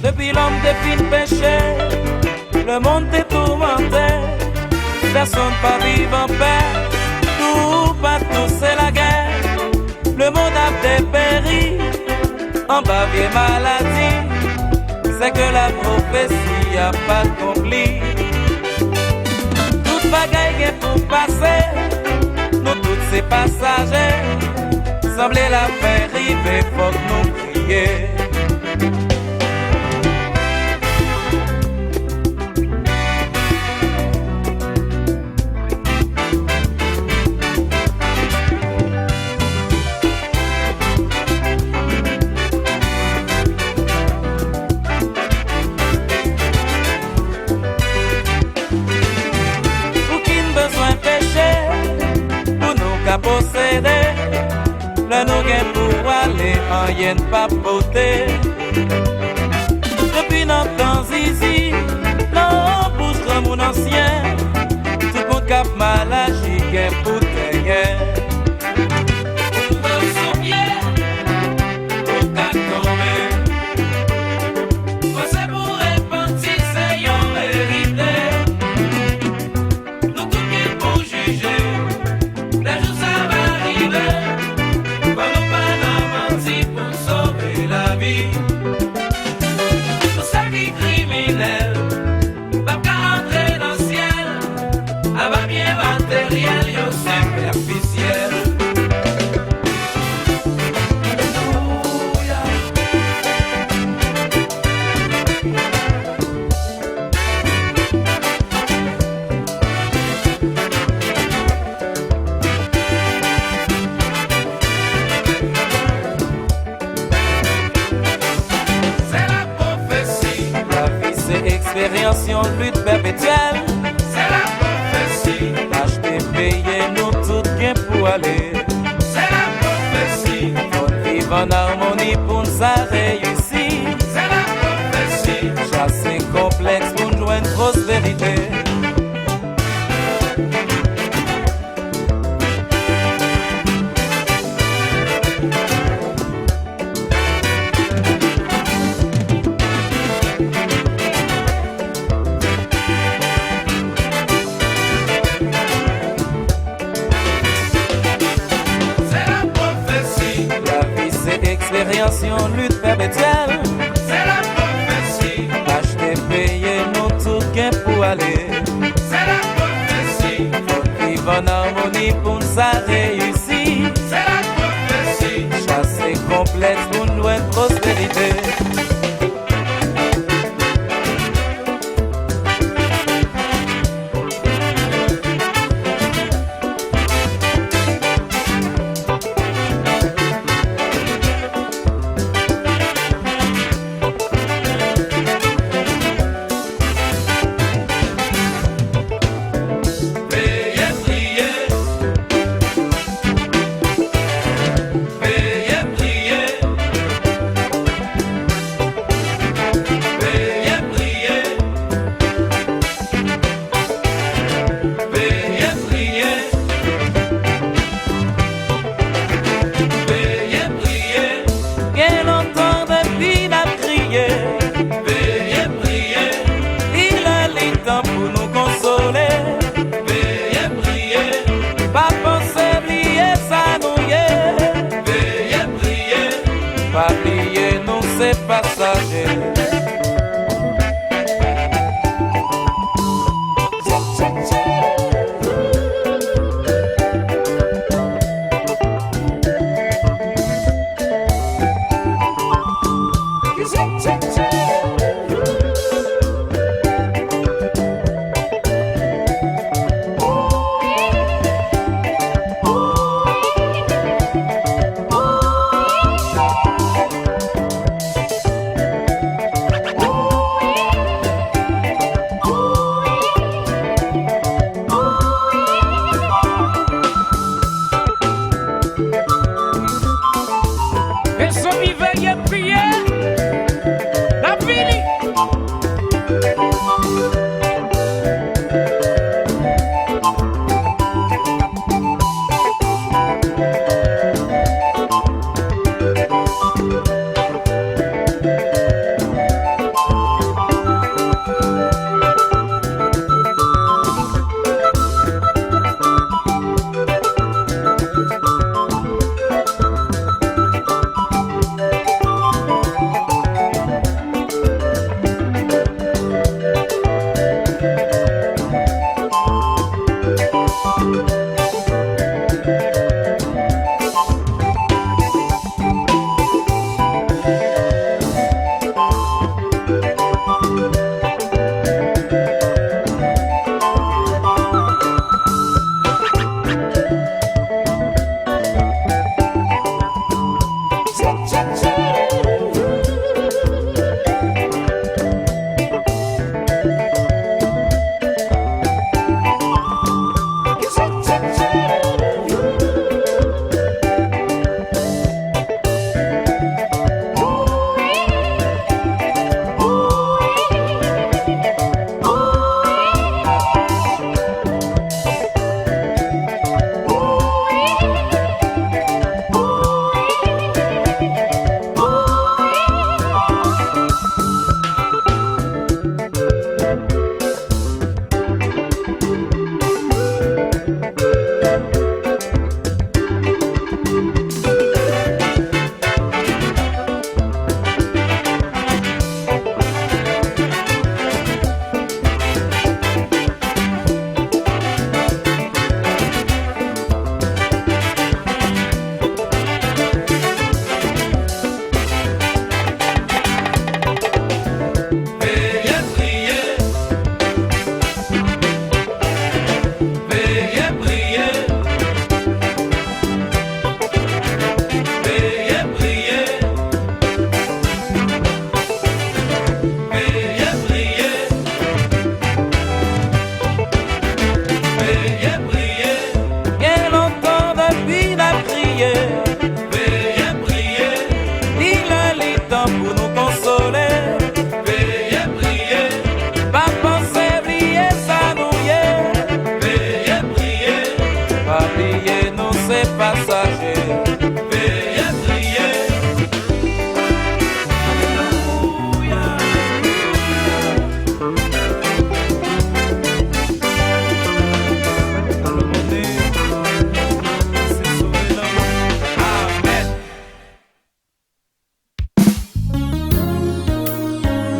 Depuis l'homme des fins péché, le monde est tourmenté. Personne pas vivre en paix, tout partout c'est la guerre. Le monde a dépéri, en bas vieille maladie. C'est que la prophétie a pas accompli. Toute bagaille est pour passer, nous tous ces passagers. Semblait la fin arriver, faut que nous crier. Posséder, là nous gain pour aller en yen pas poter. Depuis notre temps ici, l'on pousse comme mon ancien, tout mon cap mal agi gain pour t'aider. Matériel, yo c'est expérience, lutte perpétuelle. C'est la prophétie. Acheter, payer, nous tout bien pour aller. C'est la prophétie. On vit en harmonie pour nous réussir. C'est la prophétie. Chasser complexe pour nous joindre prospérité. Expérience, lutte perpétuelle. C'est la prophétie. Acheter, payer, nous tout gain pour aller. C'est la prophétie. Faut vivre en harmonie pour nous réussir. C'est la prophétie. Chasser complexe pour nous joindre prospérité.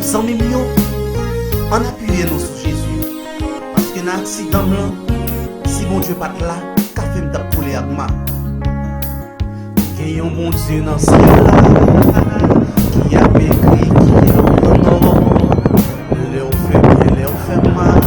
Sans millions, on appuie nous sur Jésus. Parce que dans l'accident, si mon Dieu pas là, qu'a fait me pouler avec moi. Qu'il y a un bon Dieu dans ce ciel là, qui a écrit, qui a ordonné, les fait bien, les fait mal.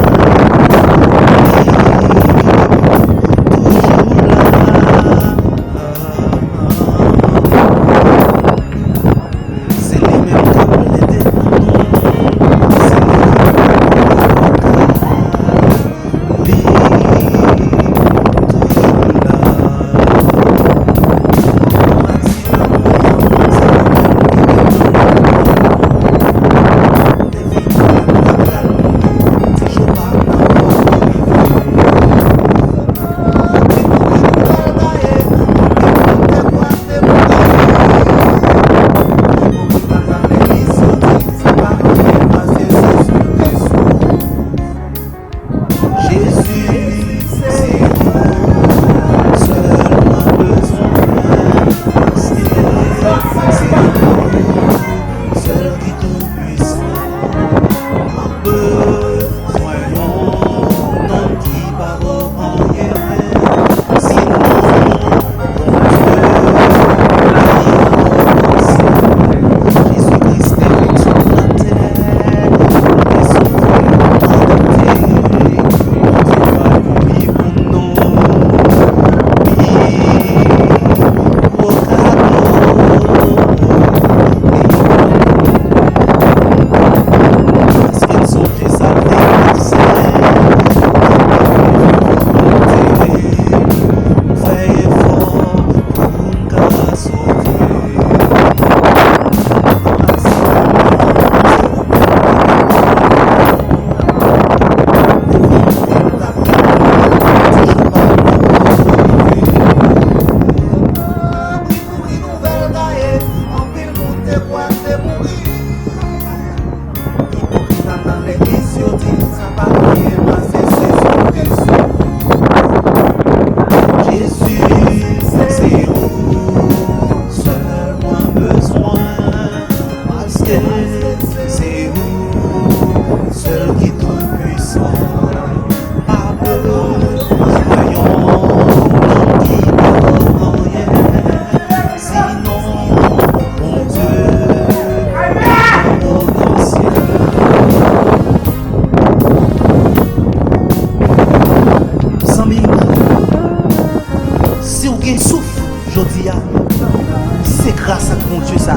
C'est grâce à mon Dieu ça.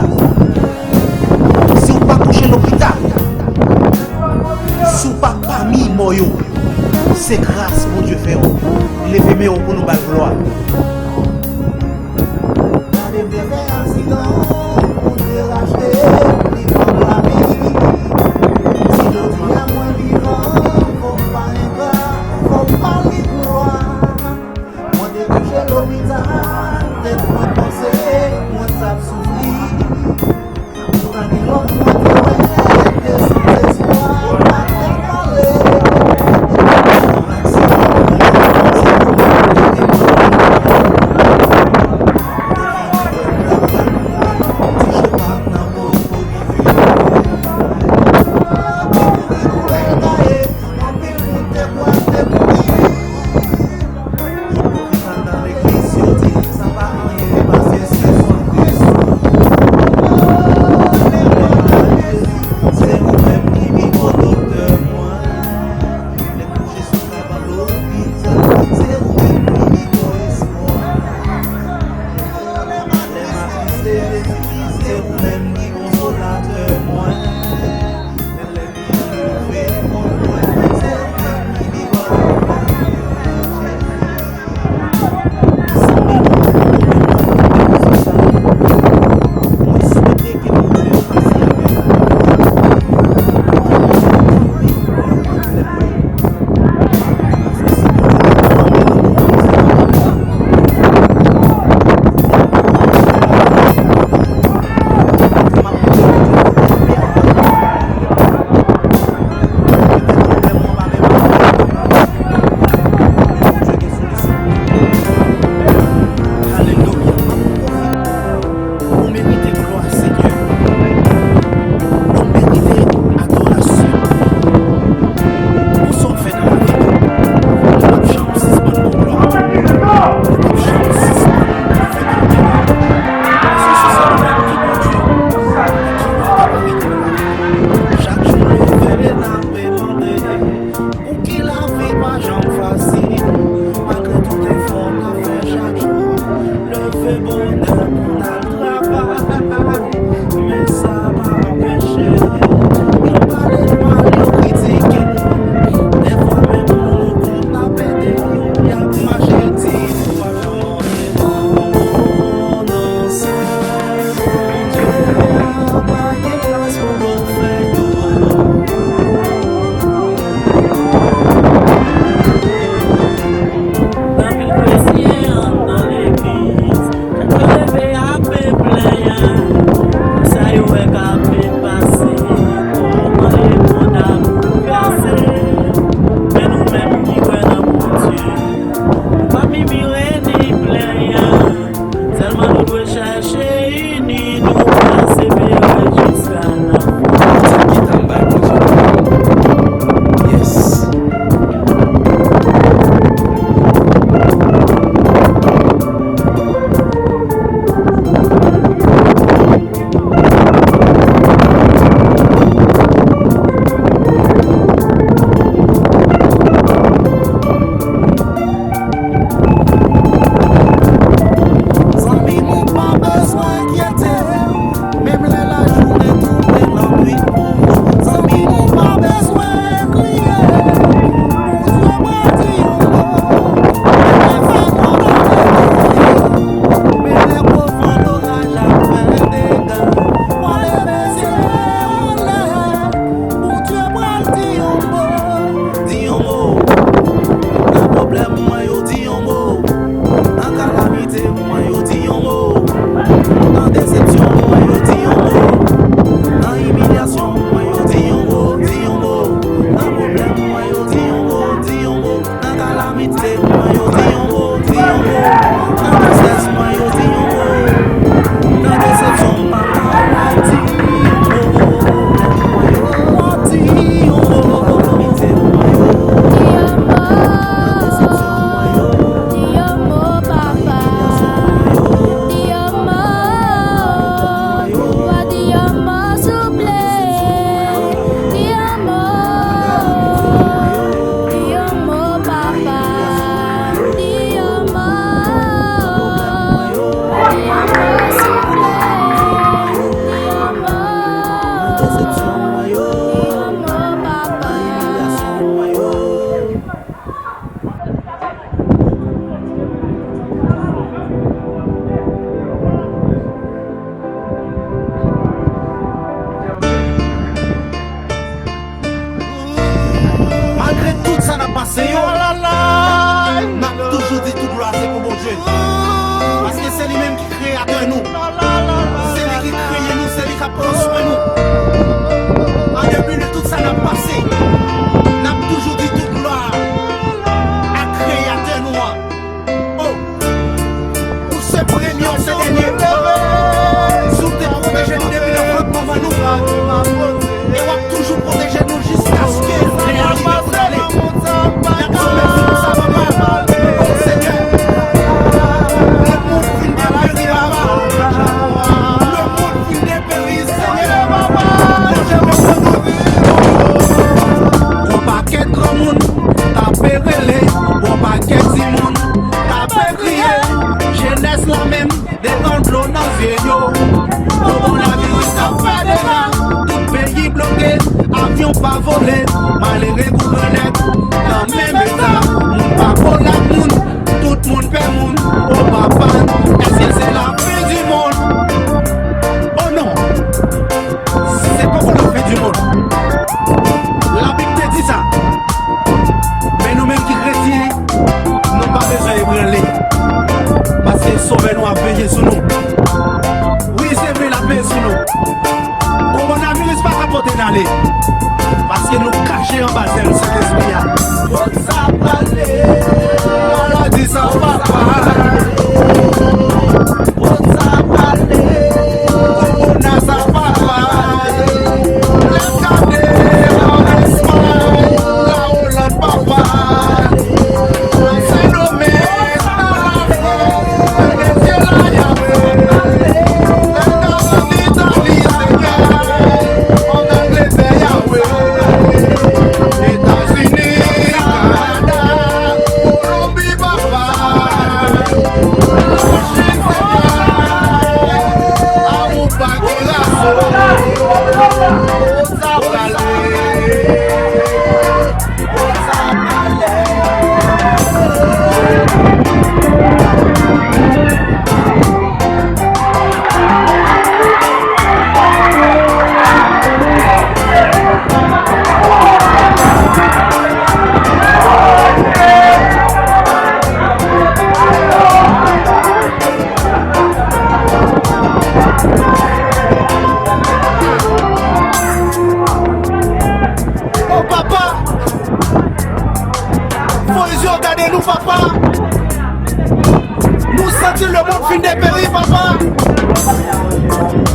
Si vous pas couché l'hôpital, si vous pas parmi moyo, c'est grâce mon Dieu fait. Levez-moi pour nous battre gloire. mais ça va empêcher. Yo parle mal, yo critique. Des fois même mon compte n'a pété. Y'a marché dit, pas mon ancien. Mon Dieu, pas de place pour nous faire. Parce que nous cachons en bas de cet esprit. Votre sapalé, maladie sans papa. Votre sapalé, on a sa papa. La cadée en Espagne, la Hollande papa. C'est nommé dans la foi, et c'est la Yahweh. Dans l'Italie, c'est en Angleterre, Yahweh. Regardez-nous, papa. Nous sentons le monde fin des péris, papa.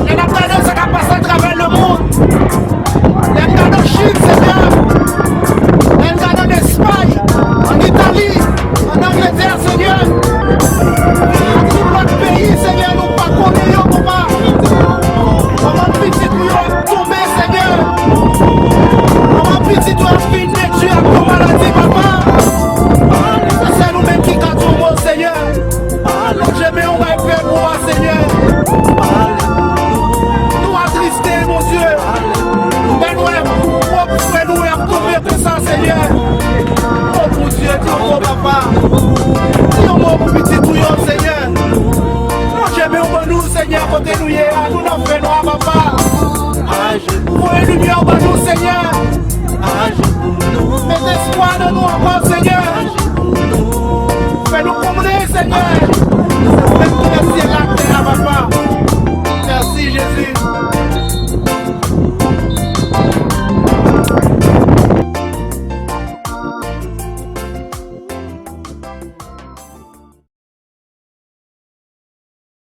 Les Afghanos, ça va passer à travers le monde. Les Afghanos Chine, Seigneur. Les Afghanos d'Espagne, en Italie, en Angleterre, Seigneur. Tout notre pays, Seigneur, nous pas connaître, papa. Comment petit nous tomber, Seigneur. Comment petit nous finir de tuer à nos maladies, papa. C'est nous-mêmes qui gâtons, Seigneur. Jamais on va faire pour moi, Seigneur. Nous attristés, mon Dieu. Mais nous sommes tombés de ça, Seigneur. Oh mon Dieu, dis mon papa. Dis mon petit touillon, Seigneur. Non, jamais on va nous, Seigneur, côté nous, nous n'en faisons pas, papa. Pour une lumière, on nous, Seigneur. Fais espoir de nous encore, Seigneur. Fais-nous promener, Seigneur. Fais-nous le ciel là.